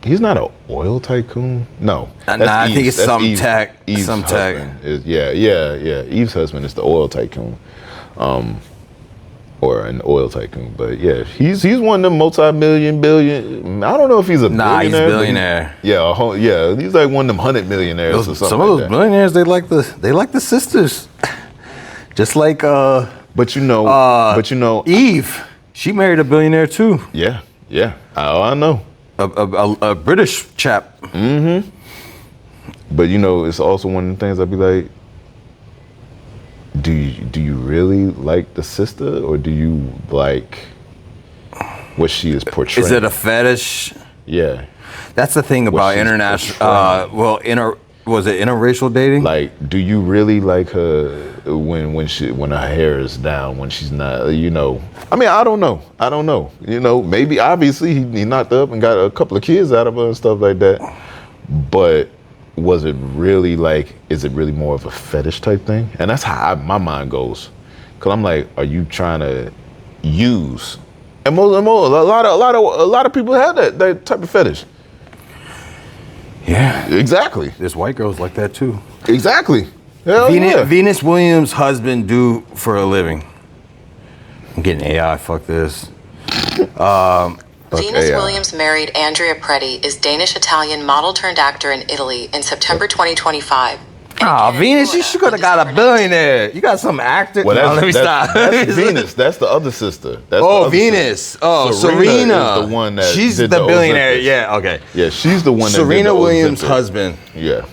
He's not an oil tycoon. No, I think it's that's some Eve's, tech. Eve's Some tech. husband is, yeah. Eve's husband is the oil tycoon, or an oil tycoon. But yeah, he's one of them billion. I don't know if he's a billionaire. He's a billionaire. He's like one of them 100 millionaires or something. Some of those billionaires, they like the sisters, just like. But you know, Eve, she married a billionaire too. Yeah. Oh, I know. A British chap. Mm-hmm. But you know, it's also one of the things I'd be like, do you really like the sister, or do you like what she is portraying? Is it a fetish? Yeah. That's the thing about international. Was it interracial dating? Like, do you really like her when her hair is down, when she's not? You know, I mean, I don't know. You know, maybe obviously he knocked her up and got a couple of kids out of her and stuff like that. But was it really like? Is it really more of a fetish type thing? And that's how my mind goes. Cause I'm like, are you trying to use? And a lot of people have that type of fetish. Yeah, exactly. There's white girls like that too. Exactly. Venus Williams' husband do for a living. I'm getting AI. Fuck this. Venus Williams married Andrea Preti, is Danish-Italian model turned actor in Italy in September 2025. Venus, you should have got a billionaire. You got some actor. Well, let me stop. That's Venus. That's the other sister. Venus. Sister. Oh, Serena is the one that she's did the billionaire. Olympics. Yeah, okay. Yeah, she's the one that Serena did the Williams' Olympics. husband. Yeah.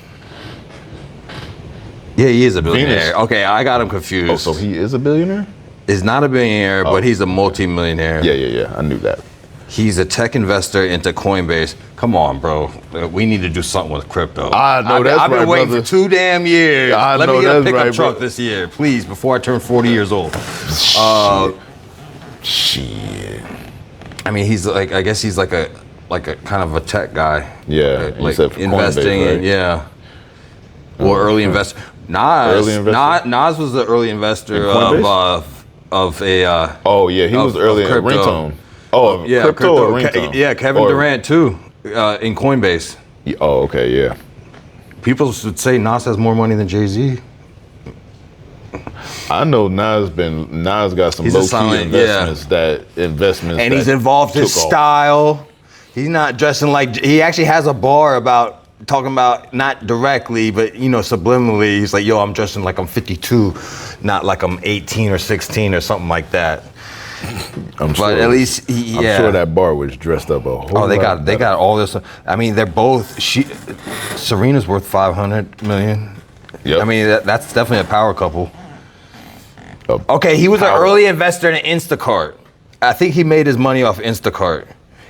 Yeah, he is a billionaire. Venus. Okay, I got him confused. Oh, so he is a billionaire? He's not a billionaire, but he's a multi-millionaire. Yeah. I knew that. He's a tech investor into Coinbase. Come on, bro. We need to do something with crypto. I know that's right, I've been waiting for 2 damn years. Let me get a pickup truck bro. this year, please, before I turn 40 years old. Shit. I mean, he's like, I guess he's like a kind of a tech guy. Yeah, like except for investing Coinbase, in, yeah. Well, early investor. Nas was the early investor of a. Oh yeah, he was early in ringtone. Oh yeah, crypto or ringtone. Kevin Durant too, in Coinbase. Oh okay, yeah. People should say Nas has more money than Jay-Z. I know Nas got some low key investments. And he's involved his style. He's not dressing like. He actually has a bar about talking about, not directly, but subliminally. He's like, yo, I'm dressing like I'm 52, not like I'm 18 or 16 or something like that. I'm sure that bar was dressed up a whole lot. They got all this. I mean, they're both. Serena's worth $500 million. Yep. I mean, that's definitely a power couple. Okay, he was an early investor in Instacart. I think he made his money off Instacart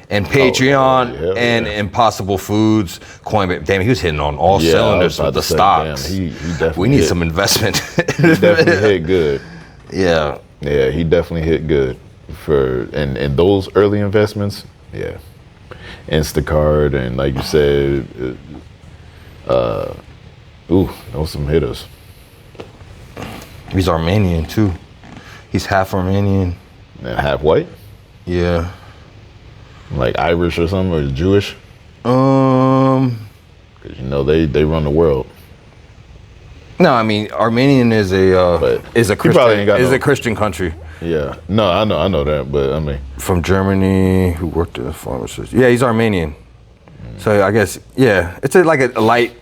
and Patreon and Impossible Foods, Coinbase. Damn, he was hitting on all cylinders with the stocks. Damn, he definitely we need some investment. He definitely hit good. Yeah. Yeah, he definitely hit good and those early investments. Yeah, Instacart and like you said, those some hitters. He's Armenian too. He's half Armenian. And half white. Yeah. Like Irish or something, or Jewish. Because they run the world. No, I mean Armenian is a Christian country. Yeah, no, I know that, but I mean from Germany, who worked as a pharmacist. Yeah, he's Armenian. So I guess it's like a light,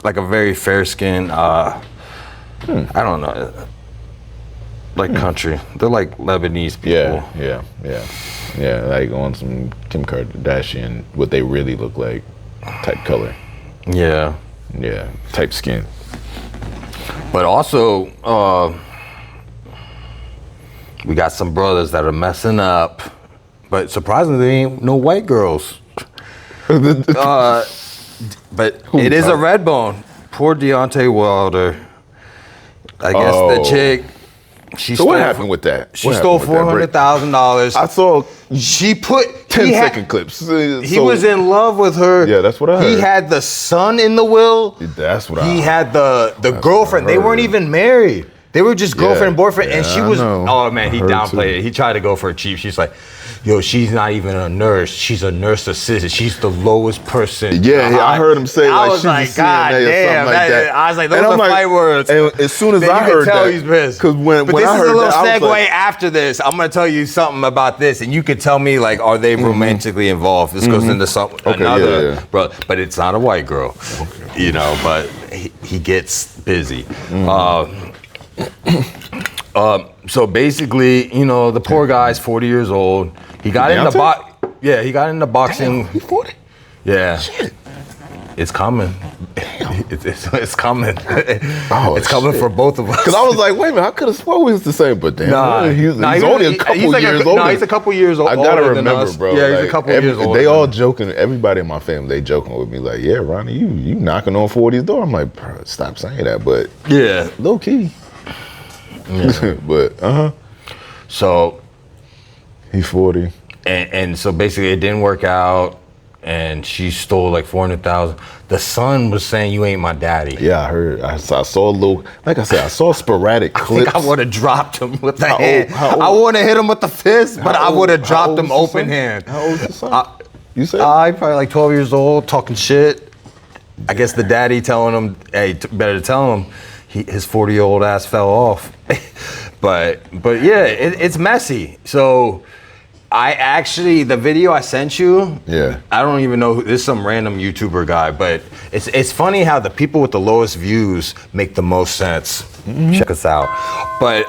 like a very fair skin. I don't know, like country. They're like Lebanese people. Yeah, like on some Kim Kardashian, what they really look like, type color. Yeah, type skin. But also, we got some brothers that are messing up, but surprisingly, there ain't no white girls. But it is a red bone. Poor Deontay Wilder. I guess the chick. What happened with that? She stole $400,000. I saw. She put 10-second clips. He was in love with her. Yeah, that's what I heard. He had the son in the will. That's what He had the girlfriend. They weren't even married. They were just girlfriend and boyfriend, and she was. know. Oh man, he I heard downplayed it. He tried to go for it cheap. She's like, "Yo, she's not even a nurse. She's a nurse assistant. She's the lowest person." Yeah, I heard him say I like was she's like, a God CNA or damn, something like that. I was like, those And are I'm like, fight words. And as soon as Then I you heard can tell that, he's pissed. because when this I is heard a little that, I was segue like, after this. I'm gonna tell you something about this, and you could tell me like, are they romantically involved? This goes into some another, bro. But it's not a white girl, you know. But he gets busy. So basically, you know, the poor guy's 40 years old. He got into he got into boxing. He's 40. Yeah. Shit. It's coming. It's coming. Oh, it's coming shit. for both of us. Because I was like, wait a minute, I could have sworn he was the same, but damn, he's only a couple years older. No, he's a couple years older. I gotta than remember, us. bro. Yeah, he's a couple years older. They all joking. Everybody in my family, they joking with me like, yeah, Ronnie, you knocking on 40's door. I'm like, bro, stop saying that, but yeah, low key. Yeah. But So he's 40, and so basically it didn't work out, and she stole like $400,000. The son was saying, "You ain't my daddy." Yeah, I heard. I saw a little. Like I said, I saw sporadic clips. I think I would have dropped him with the How hand. old? I wouldn't have hit him with the fist, but I would have dropped old him is the open son? hand. How old is the son? You said? Probably like 12 years old, talking shit. I guess the daddy telling him, "Hey, better tell him." His 40-year-old ass fell off. but yeah, it's messy. So I actually, the video I sent you, I don't even know this is some random YouTuber guy, but it's funny how the people with the lowest views make the most sense. Check us out. But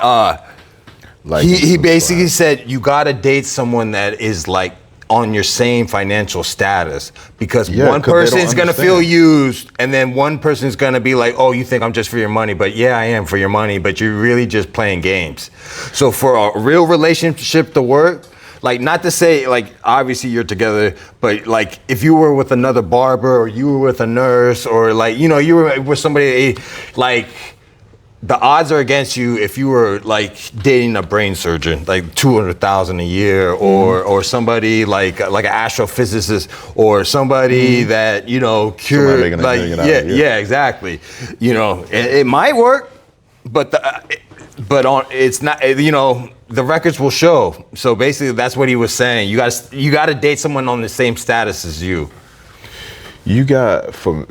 he basically said you gotta date someone that is like on your same financial status, because one person's gonna feel used, and then one person's gonna be like, oh, you think I'm just for your money, but yeah, I am for your money, but you're really just playing games. So for a real relationship to work, like, not to say like obviously you're together, but like if you were with another barber, or you were with a nurse, or like, you know, you were with somebody, like the odds are against you if you were like dating a brain surgeon, like $200,000 a year, or somebody like an astrophysicist, or somebody that, you know, cured, like, yeah, exactly. You know, it might work, but it's not, you know, the records will show. So basically that's what he was saying. You got to date someone on the same status as you. You got from,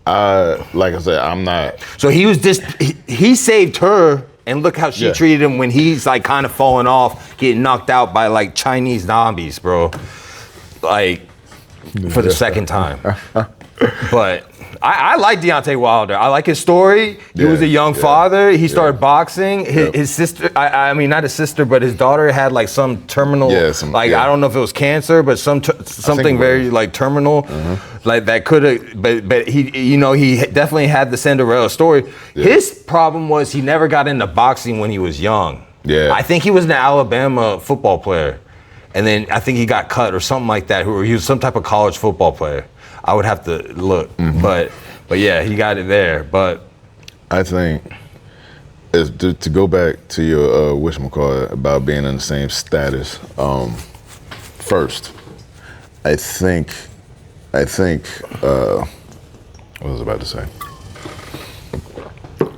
like I said, I'm not. So he was just, he saved her, and look how she treated him when he's like kind of falling off, getting knocked out by like Chinese zombies, bro. Like, for the second time. But I like Deontay Wilder. I like his story. He was a young father. He started boxing. His sister, I mean, not his sister, but his daughter had like some terminal, I don't know if it was cancer, but something very like terminal, like that could have, but he, you know, he definitely had the Cinderella story. His problem was he never got into boxing when he was young. I think he was an Alabama football player, and then I think he got cut or something like that, or he was some type of college football player. I would have to look, but yeah, he got it there. But I think to go back to your whatchamacallit about being in the same status. First, I think what was I about to say?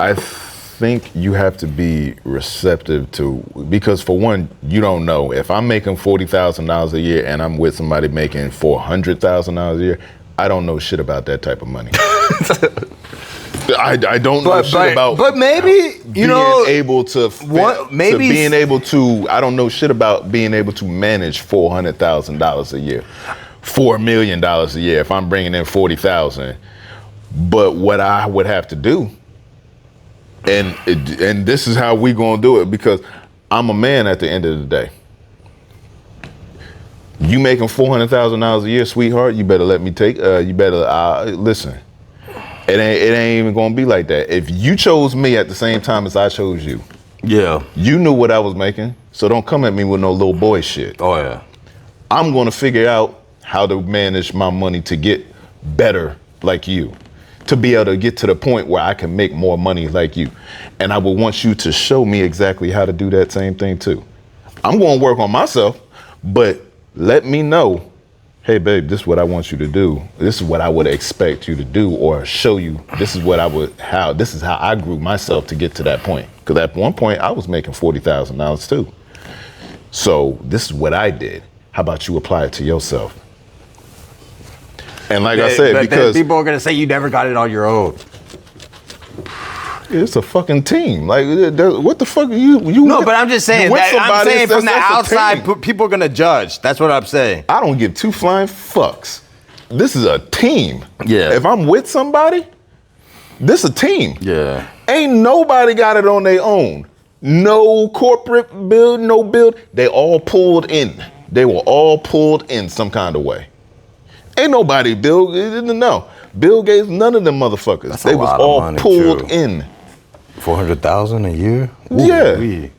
I think you have to be receptive to, because for one, you don't know. If I'm making $40,000 a year and I'm with somebody making $400,000 a year, I don't know shit about that type of money. I don't know shit about. But maybe you know, able to being able to. I don't know shit about being able to manage $400,000 a year, $4 million a year. If I'm bringing in 40,000, but what I would have to do, and this is how we gonna do it, because I'm a man at the end of the day. You making $400,000 a year, sweetheart? You better let me take. You better listen. It ain't even gonna be like that. If you chose me at the same time as I chose you, you knew what I was making. So don't come at me with no little boy shit. Oh yeah. I'm gonna figure out how to manage my money to get better like you, to be able to get to the point where I can make more money like you, and I would want you to show me exactly how to do that same thing too. I'm gonna work on myself, but let me know hey babe, this is what I want you to do. This is what I would expect you to do, or show you. This is this is how I grew myself to get to that point. Because at one point I was making $40,000 too. So this is what I did. How about you apply it to yourself? And like I said, but because people are gonna say you never got it on your own. it's a fucking team. Like, what the fuck are you? No, but I'm just saying. with I'm somebody, saying from the that's a outside, team. people are gonna judge. That's what I'm saying. I don't give two flying fucks. This is a team. Yeah. If I'm with somebody, this a team. Yeah. Ain't nobody got it on their own. No corporate build, no build. They all pulled in. They were all pulled in some kind of way. Ain't nobody Bill Gates, none of them motherfuckers. That's they a was lot of all money, pulled too. in. 400,000 a year? Ooh, Yeah. wee.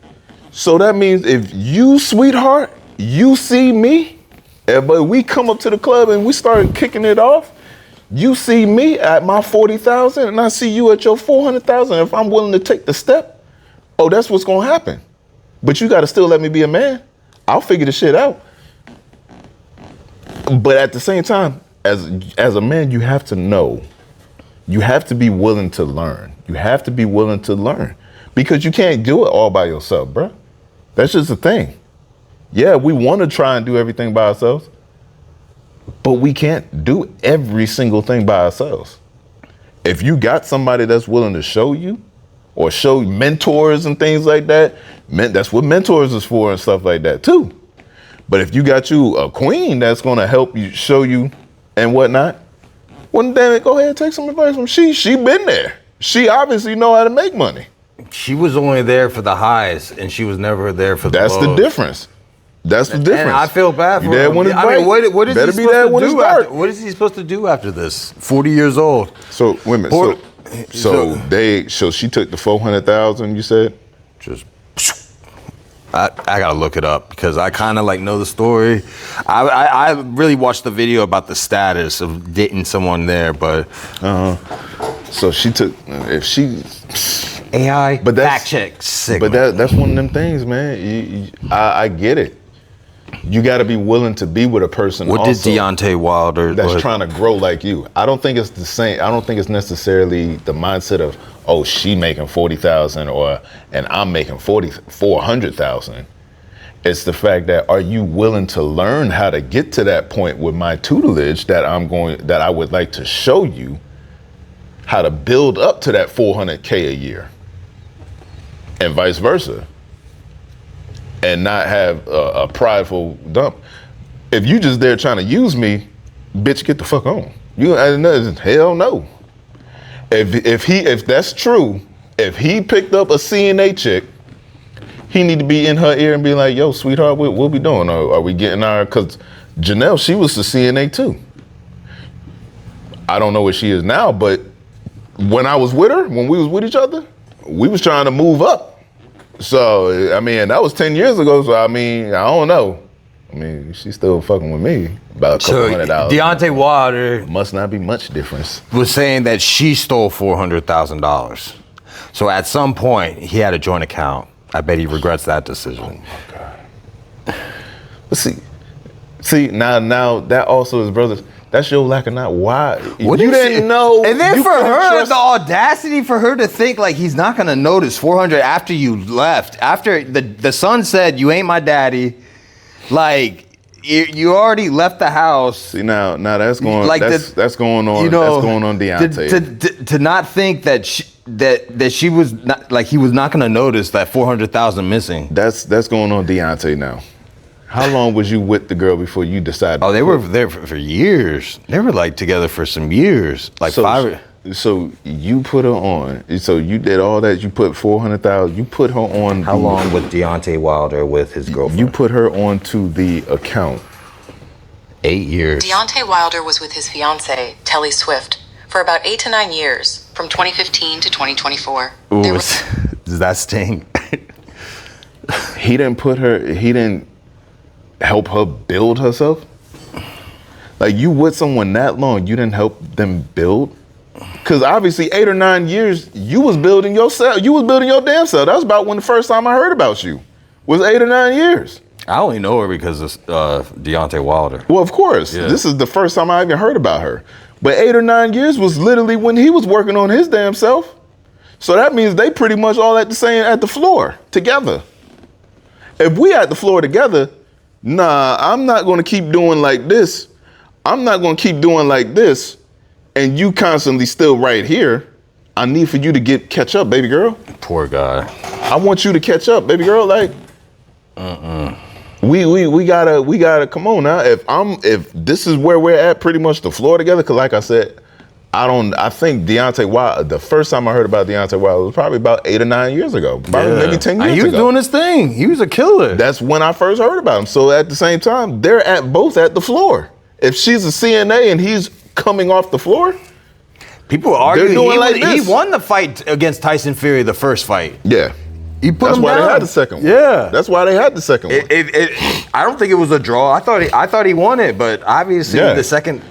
So that means if you, sweetheart, you see me, but we come up to the club and we start kicking it off, you see me at my 40,000 and I see you at your 400,000. If I'm willing to take the step, oh, that's what's gonna happen. But you gotta still let me be a man. I'll figure the shit out. But at the same time, as a man, you have to know. You have to be willing to learn. You have to be willing to learn. Because you can't do it all by yourself, bro. That's just the thing. Yeah, we want to try and do everything by ourselves, but we can't do every single thing by ourselves. If you got somebody that's willing to show you, or show mentors and things like that, that's what mentors is for and stuff like that too. But if you got you a queen that's gonna help you, show you and whatnot, well, damn it, go ahead and take some advice from she been there. She obviously know how to make money. She was only there for the highs, and she was never there for the That's lows. the difference. That's the difference. And I feel bad for You there him. when it's I mean, bright. what is Better he be supposed there to when it's do dark. after? What is he supposed to do after this? 40 years old. So women. Poor- So she took the 400,000. You said. Just. I gotta look it up because I kind of like know the story. I really watched the video about the status of dating someone there, but So she took. If she. AI, But that's fact check. Sigma. But that's one of them things, man. I get it. You got to be willing to be with a person. What also did Deontay Wilder? that's trying to grow like you? I don't think it's the same. I don't think it's necessarily the mindset of, oh, she making 40,000 and I'm making 400,000. It's the fact that, are you willing to learn how to get to that point with my tutelage that I would like to show you how to build up to that 400K a year, and vice versa, and not have a prideful dump. If you just there trying to use me, bitch, get the fuck on. Hell no. If that's true, if he picked up a CNA chick, he need to be in her ear and be like, yo, sweetheart, what we doing? Are we getting our, because Janelle, she was the CNA too. I don't know what she is now, but when I was with her, when we was with each other, we was trying to move up. So, I mean, that was 10 years ago, so I mean, I don't know. I mean, she's still fucking with me about a couple $100. Deontay Wilder Must not be much difference. was saying that she stole $400,000. So at some point, he had a joint account. I bet he regrets that decision. But see, now that also is, brothers, that's your lack of not why. What you is didn't it? know. And then you for couldn't her, trust- the audacity for her to think like he's not gonna notice 400 after you left. After the son said, you ain't my daddy. Like, you already left the house. See, now that's going, Like that's going on, you know, that's going on Deontay. To not think that she was not, like, he was not gonna notice that 400,000 missing. That's going on Deontay now. How long was you with the girl before you decided? Oh, they were there for years. They were like together for some years, like 5. So you put her on. So you did all that. You put 400,000. You put her on. How long with Deontay Wilder with his girlfriend? You put her onto the account. 8 years. Deontay Wilder was with his fiancée, Telly Swift, for about 8 to 9 years, from 2015 to 2024. Ooh, There does that sting? He didn't help her build herself. Like, you with someone that long, you didn't help them build. Because obviously 8 or 9 years, you was building yourself. You was building your damn self. That was about when the first time I heard about you was 8 or 9 years. I only know her because of Deontay Wilder. Well, of course. Yeah. This is the first time I even heard about her. But 8 or 9 years was literally when he was working on his damn self. So that means they pretty much all at the floor together. If we at the floor together, nah, I'm not going to keep doing like this. I'm not going to keep doing like this. And you constantly still right here. I need for you to catch up, baby girl. Poor guy. I want you to catch up, baby girl. Like, we gotta come on now. If this is where we're at, pretty much the floor together. Cause like I said, I think Deontay Wilder, the first time I heard about Deontay Wilder was probably about 8 or 9 years ago. Probably maybe 10 years ago. He was doing his thing. He was a killer. That's when I first heard about him. So at the same time, they're both at the floor. If she's a CNA and he's coming off the floor, people argue he this. won the fight against Tyson Fury, the first fight. Yeah. That's why they had the second one. Yeah. That's why they had the second one. I don't think it was a draw. I thought he won it, but obviously the second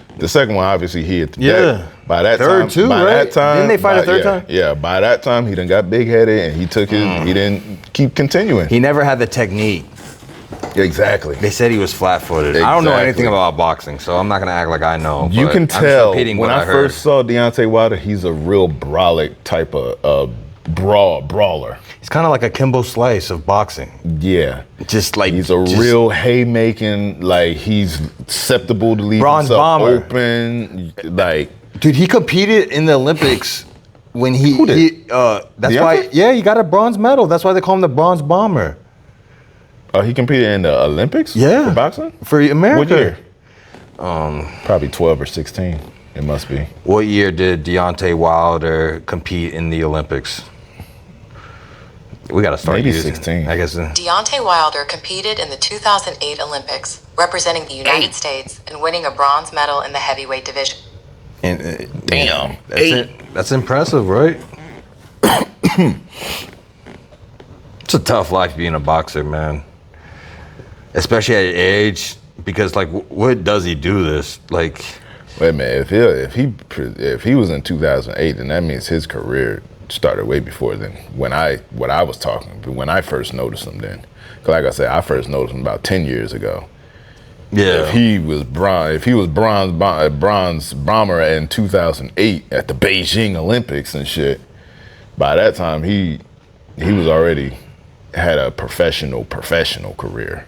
one, obviously, he hit the deck. By that third time, too, by right? that time, didn't they fight a third time? Yeah, by that time, he done got big-headed, and he took his. He didn't keep continuing. He never had the technique. Exactly. They said he was flat-footed. Exactly. I don't know anything about boxing, so I'm not gonna act like I know. You can tell when I heard. first saw Deontay Wilder, he's a real brolic type of brawler. He's kind of like a Kimbo Slice of boxing. Yeah. Just like he's real haymaking, like he's susceptible to leave Bronze himself bomber. Open. Like, dude, he competed in the Olympics when Who did? that's Deontay? why he got a bronze medal. That's why they call him the Bronze Bomber. Oh, he competed in the Olympics? Yeah. For boxing? For America. What year? Probably 12 or 16. It must be. What year did Deontay Wilder compete in the Olympics? We got to start Maybe using 16. I guess. Deontay Wilder competed in the 2008 Olympics, representing the United States and winning a bronze medal in the heavyweight division. And, Damn. That's impressive, right? It's a tough life being a boxer, man. Especially at your age, because like, what does he do this? Like, wait a minute. If he was in 2008, then that means his career started way before then. When I first noticed him then, 'cause like I said, I first noticed him about 10 years ago. yeah, If he was bronze bomber in 2008 at the Beijing Olympics and shit, by that time he was already had a professional career.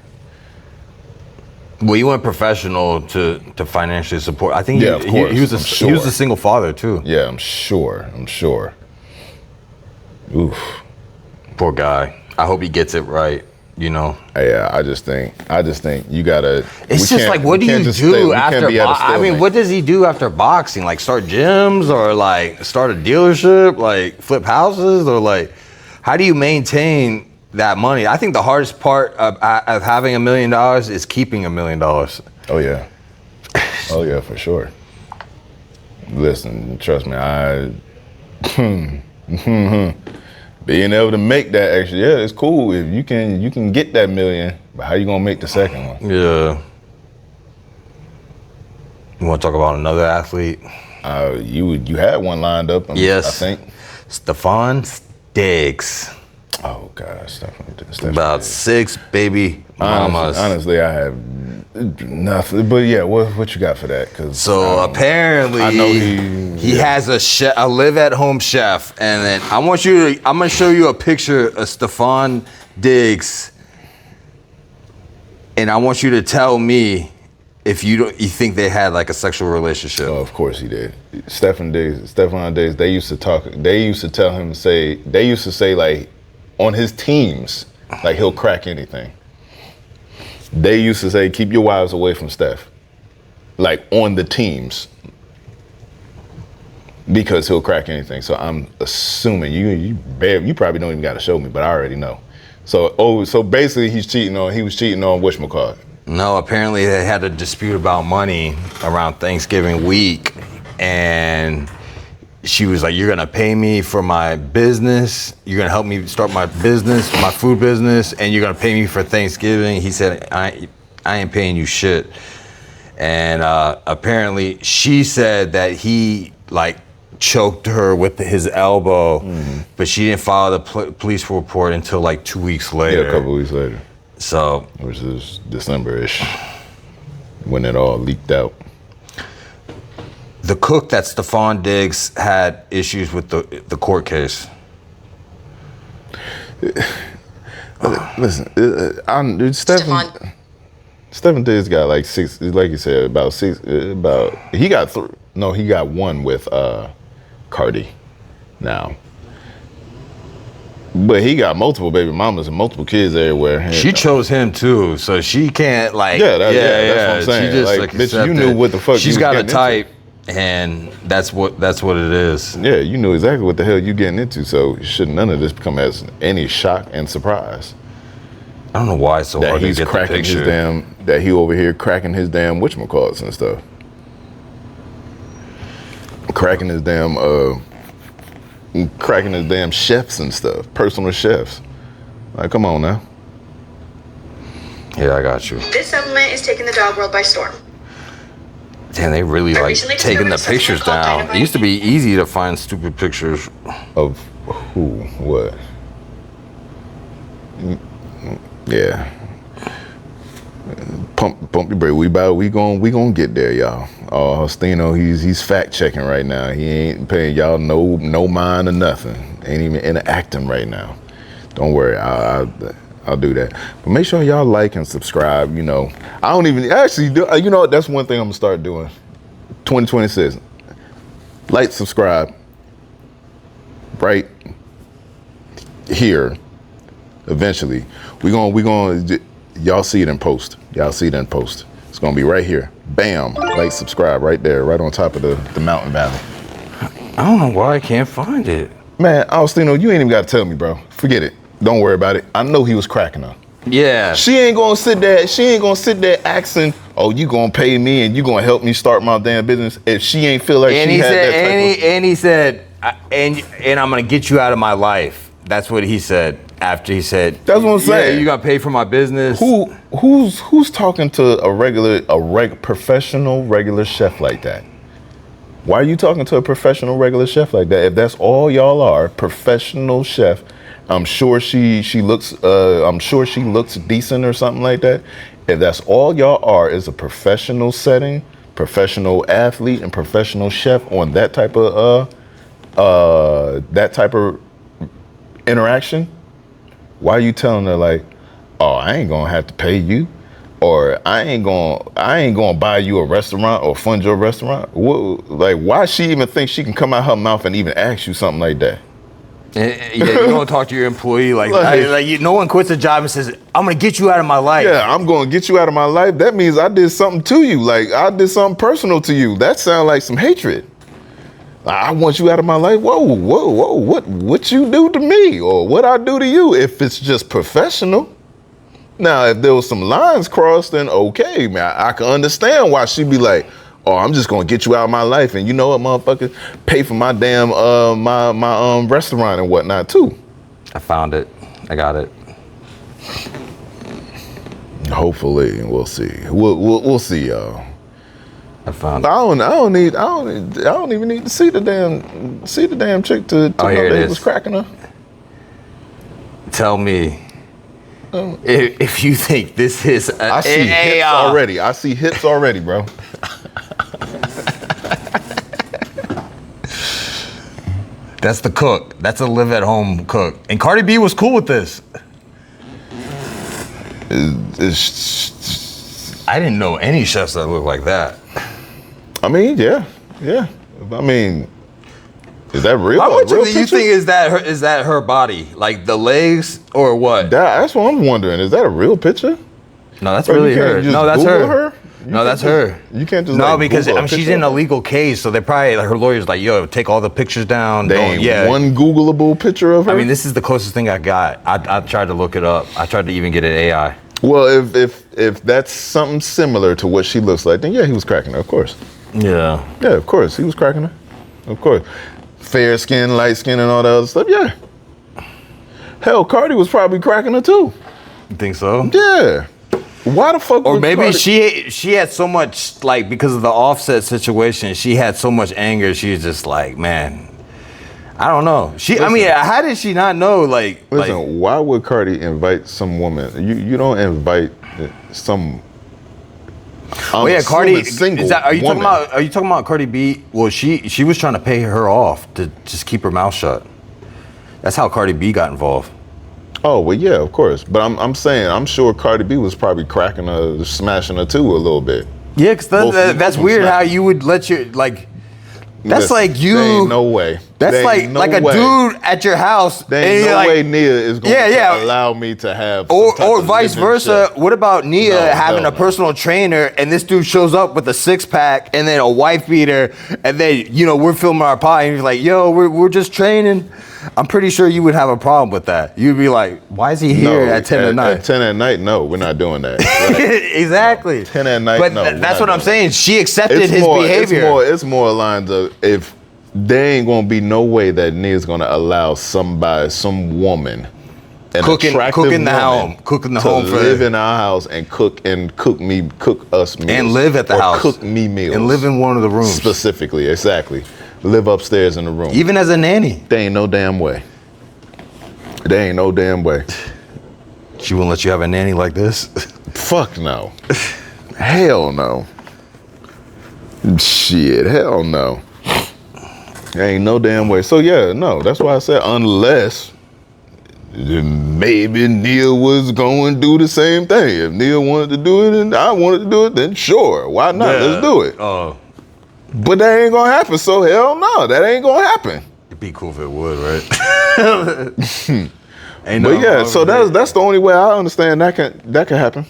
well, he went professional to financially support. I think Yeah, of course, he was I'm he was sure. a single father too. Yeah, I'm sure. Oof. Poor guy. I hope he gets it right. You know. Yeah, I just think you gotta. It's just like, what do you do after? I mean, what does he do after boxing? Like start gyms or like start a dealership, like flip houses, or like how do you maintain that money? I think the hardest part of having $1 million is keeping $1 million. Oh yeah, for sure. Listen, trust me, being able to make that extra, yeah, it's cool if you can get that $1 million, but how you gonna make the second one? Yeah. You want to talk about another athlete? You had one lined up. Yes. I think. Stephon Diggs. Oh gosh, Stephon. About 6 baby mamas. Honestly, I have nothing. But yeah, what you got for that? Cause So apparently, I know he has a live-at-home chef, and then I'm gonna show you a picture of Stephon Diggs, and I want you to tell me if you think they had like a sexual relationship. Oh, of course he did. Stephon Diggs. They used to tell him they used to say like on his teams, like he'll crack anything. They used to say, keep your wives away from Steph. Like on the teams. Because he'll crack anything. So I'm assuming you probably don't even gotta show me, but I already know. So basically he was cheating on whatchamacallit. No, apparently they had a dispute about money around Thanksgiving week, and she was like, you're gonna pay me for my business, you're gonna help me start my business, my food business, and you're gonna pay me for Thanksgiving. He said, I ain't paying you shit. And apparently she said that he like choked her with his elbow, but she didn't file the police report until like 2 weeks later. Yeah, a couple weeks later. So, which is December-ish when it all leaked out. The cook that Stephon Diggs had issues with the court case. Listen, Stephen Diggs got like 6, like you said, about 6, he got he got 1 with Cardi now. But he got multiple baby mamas and multiple kids everywhere. She chose him too, so she can't like. That's what I'm saying. She just like bitch, you knew what the fuck. She's you got a into. type, and that's what it is. Yeah, you knew exactly what the hell you getting into. So should none of this come as any shock and surprise? I don't know why it's so that hard he's to get cracking the picture. his damn. That he over here cracking his damn whatchamacallits and stuff. Cracking his damn chefs and stuff, personal chefs. Like, come on now. Yeah, I got you. This supplement is taking the dog world by storm. Damn, they really like taking the pictures down. It used to be easy to find stupid pictures. Of who? What? Yeah. Pump the brake. We gonna get there, y'all. Stino, he's fact checking right now. He ain't paying y'all no mind or nothing. Ain't even interacting right now. Don't worry, I'll do that. But make sure y'all like and subscribe. You know, I don't even actually do. You know what? That's one thing I'm gonna start doing. 2026. Like, subscribe. Right here. Eventually, we gonna. Y'all see it in post. It's gonna be right here. Bam. Like, subscribe right there, right on top of the mountain valley. I don't know why I can't find it. Man, Austino, you ain't even gotta tell me, bro. Forget it. Don't worry about it. I know he was cracking her. Yeah. She ain't gonna sit there asking, oh, you gonna pay me and you gonna help me start my damn business if she ain't feel like And she he had said, that type of... and he said, and I'm gonna get you out of my life. That's what he said after he said. That's what I'm saying. Yeah, you gotta pay for my business. Who's talking to a professional regular chef like that? Why are you talking to a professional regular chef like that? If that's all y'all are, professional chef, I'm sure she looks decent or something like that. If that's all y'all are is a professional setting, professional athlete, and professional chef on that type of interaction, why are you telling her like, oh, I ain't gonna have to pay you, or I ain't gonna buy you a restaurant or fund your restaurant? Like, why she even think she can come out her mouth and even ask you something like that? Yeah, you don't talk to your employee like no one quits a job and says, I'm gonna get you out of my life. Yeah, I'm gonna get you out of my life. That means I did something to you. Like, I did something personal to you. That sounds like some hatred. I want you out of my life. Whoa, what you do to me or what I do to you if it's just professional. Now, if there was some lines crossed, then okay, man, I can understand why she'd be like, oh, I'm just gonna get you out of my life, and you know what, motherfucker, pay for my damn my restaurant and whatnot too. I found it. I got it. Hopefully, we'll see. We'll see, y'all. I found it. I don't even need to see the damn chick to know here it that he is. was cracking her. Tell me if you think this is I see hits already. I see hits already, bro. That's the cook. That's a live-at-home cook. And Cardi B was cool with this. I didn't know any chefs that look like that. I mean, yeah. I mean, is that real? How much real of it you picture? think is that her body? Like the legs or what? That's what I'm wondering. Is that a real picture? No, that's Bro, you really can't her. just No, that's Google her. No, that's her. You can't just no, because Google a she's picture in of a her. legal case, so they probably her lawyer's like, yo, take all the pictures down. There ain't one Googleable picture of her. I mean, this is the closest thing I got. I tried to look it up. I tried to even get an AI. Well, if that's something similar to what she looks like, then yeah, he was cracking her, of course. Yeah. Yeah, of course, he was cracking her. Of course. Fair skin, light skin, and all that other stuff, yeah. Hell, Cardi was probably cracking her too. You think so? Yeah. Why the fuck Or would maybe Cardi... she had so much, like, because of the Offset situation, she had so much anger, she was just like, man, I don't know. I mean, how did she not know? Like, listen, why would Cardi invite some woman? You don't invite some. Oh yeah, Cardi. Single Are you woman. talking about Cardi B? Well, she was trying to pay her off to just keep her mouth shut. That's how Cardi B got involved. Oh well, yeah, of course. But I'm saying, I'm sure Cardi B was probably cracking her, smashing her too a little bit. Yeah, because that's weird how you would let your like. That's Listen, like you. There ain't no way. That's like a dude at your house. There ain't no way Nia is going to allow me to have. Or vice versa. Shit. What about Nia having a personal trainer and this dude shows up with a 6-pack and then a wife beater and then we're filming our pod and he's like, yo, we're just training. I'm pretty sure you would have a problem with that. You'd be like, why is he here at 10 at night? At 10 at night, no, we're not doing that. Right? Exactly. No, 10 at night, but no. That's what I'm saying. She accepted his behavior. It's more lines of, if there ain't gonna be no way that Nia's gonna allow some woman, cook in the home to live in our house and cook us meals and live at the house, cook me meals and live in one of the rooms specifically. Exactly. Live upstairs in the room. Even as a nanny. There ain't no damn way. There ain't no damn way. She won't let you have a nanny like this? Fuck no. Hell no. Shit, hell no. There ain't no damn way. So yeah, no, that's why I said unless maybe Nia was going to do the same thing. If Nia wanted to do it and I wanted to do it, then sure, why not? Yeah. Let's do it. But that ain't gonna happen, so hell no, that ain't gonna happen. It'd be cool if it would, right? But yeah, so that's the only way I understand that can happen.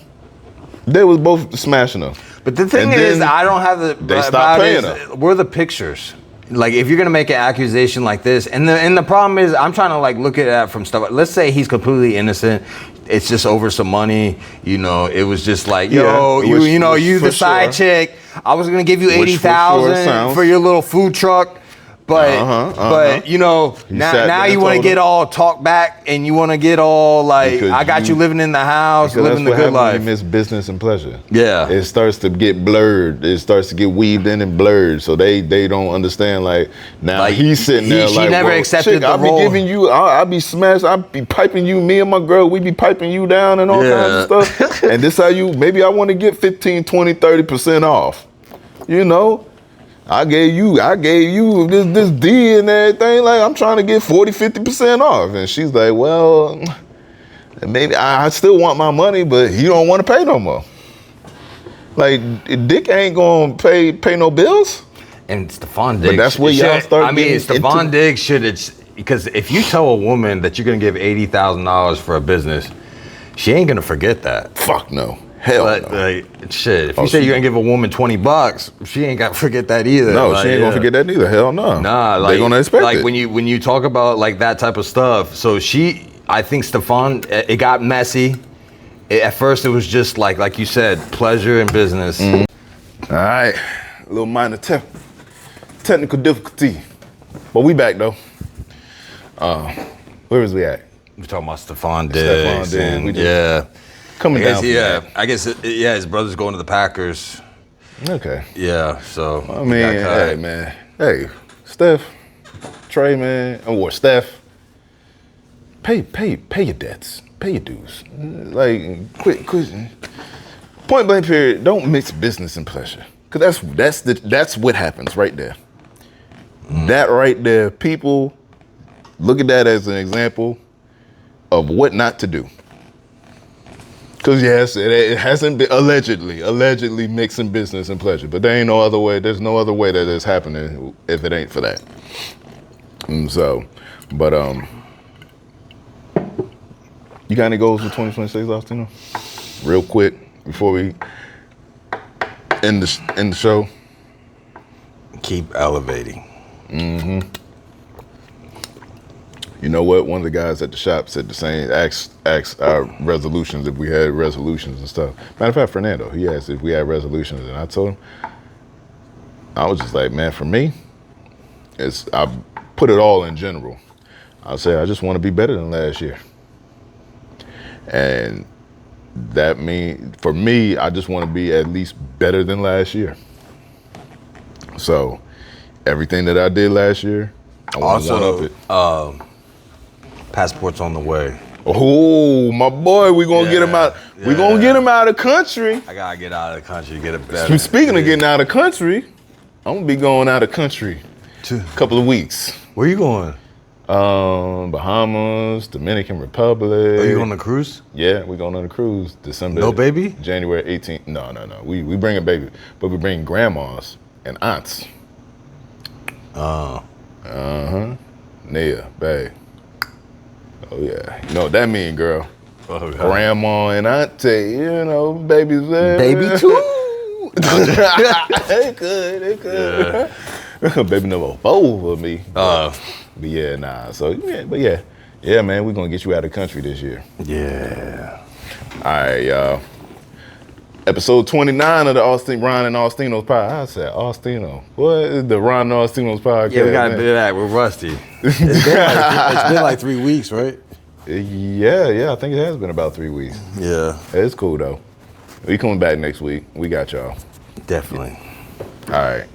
They was both smashing her. But the thing is, I don't have the. They stopped paying her. Where are the pictures? Like, if you're gonna make an accusation like this, and the problem is, I'm trying to like look at that from stuff. Let's say he's completely innocent. It's just over some money. It was just like, yo, you the side chick. I was gonna give you 80,000 for your little food truck. But but now you want to get all talk back and you want to get all like, I got you living in the house, living the good life. You miss business and pleasure. Yeah, it starts to get blurred. It starts to get weaved in and blurred. So they don't understand. Like now, like, he's sitting there like, she never accepted the role. I'll be giving you, I'll be smashed. I'll be piping you. Me and my girl, we be piping you down and all kinds of stuff. And this how maybe I want to get 15, 20, 30% off. I gave you this D and everything. Like, I'm trying to get 40, 50% off. And she's like, well, maybe I still want my money, but he don't want to pay no more. Like, Dick ain't gonna pay no bills. And Stephon Diggs. But that's where y'all start. I mean, Stephon Diggs should, because if you tell a woman that you're gonna give $80,000 for a business, she ain't gonna forget that. Fuck no. Hell no. Like, shit, if you say you're gonna give a woman $20, she ain't gotta forget that either. No, she ain't gonna forget that either. Hell no. Nah, like, they're gonna expect it. Like when you talk about like that type of stuff, so I think Stephon, it got messy. At first it was just like you said, pleasure and business. All right, a little minor technical difficulty. But we back though. Where was we at? We're talking about Stephon Diggs. Yeah. Coming down. I guess his brother's going to the Packers. Okay. Yeah, so. I mean, hey, man. Hey, Steph, Trey, man, or Steph, pay your debts. Pay your dues. Like, quit. Point blank period, don't mix business and pleasure. Because that's what happens right there. That right there, people look at that as an example of what not to do. Because yes, it hasn't been allegedly mixing business and pleasure, but there ain't no other way. There's no other way that it's happening if it ain't for that. You got any goals for 2026, Austino? Real quick before we end the show. Keep elevating. Mm-hmm. You know what? One of the guys at the shop said the same. Asked our resolutions if we had resolutions and stuff. Matter of fact, Fernando, he asked if we had resolutions, and I told him, I was just like, man, for me, I put it all in general. I say I just want to be better than last year, and that means for me, I just want to be at least better than last year. So everything that I did last year, I want to one Also, up it. passport's on the way. Oh, my boy, we gonna get him out. We gonna get him out of the country. I gotta get out of the country, get it better. Speaking of getting out of the country, I'm gonna be going out of the country a couple of weeks. Where you going? Bahamas, Dominican Republic. Are you on a cruise? Yeah, we going on a cruise December. No baby? January 18th. No. We bring a baby, but we bring grandmas and aunts. Nia, babe. Oh yeah. You know what that mean, girl? Oh, God. Grandma and auntie, you know, babies there. Baby too? They could. Yeah. Baby number 4 for me. But yeah, nah. So yeah, yeah, man, we're gonna get you out of the country this year. Yeah. All right, y'all. Episode 29 of the Ron and Austino's podcast. I said Austino. What is the Ron and Austino's podcast? Yeah, we gotta do that. We're rusty. It's been like 3 weeks, right? Yeah, I think it has been about 3 weeks. Yeah. It's cool though. We coming back next week. We got y'all. Definitely. All right.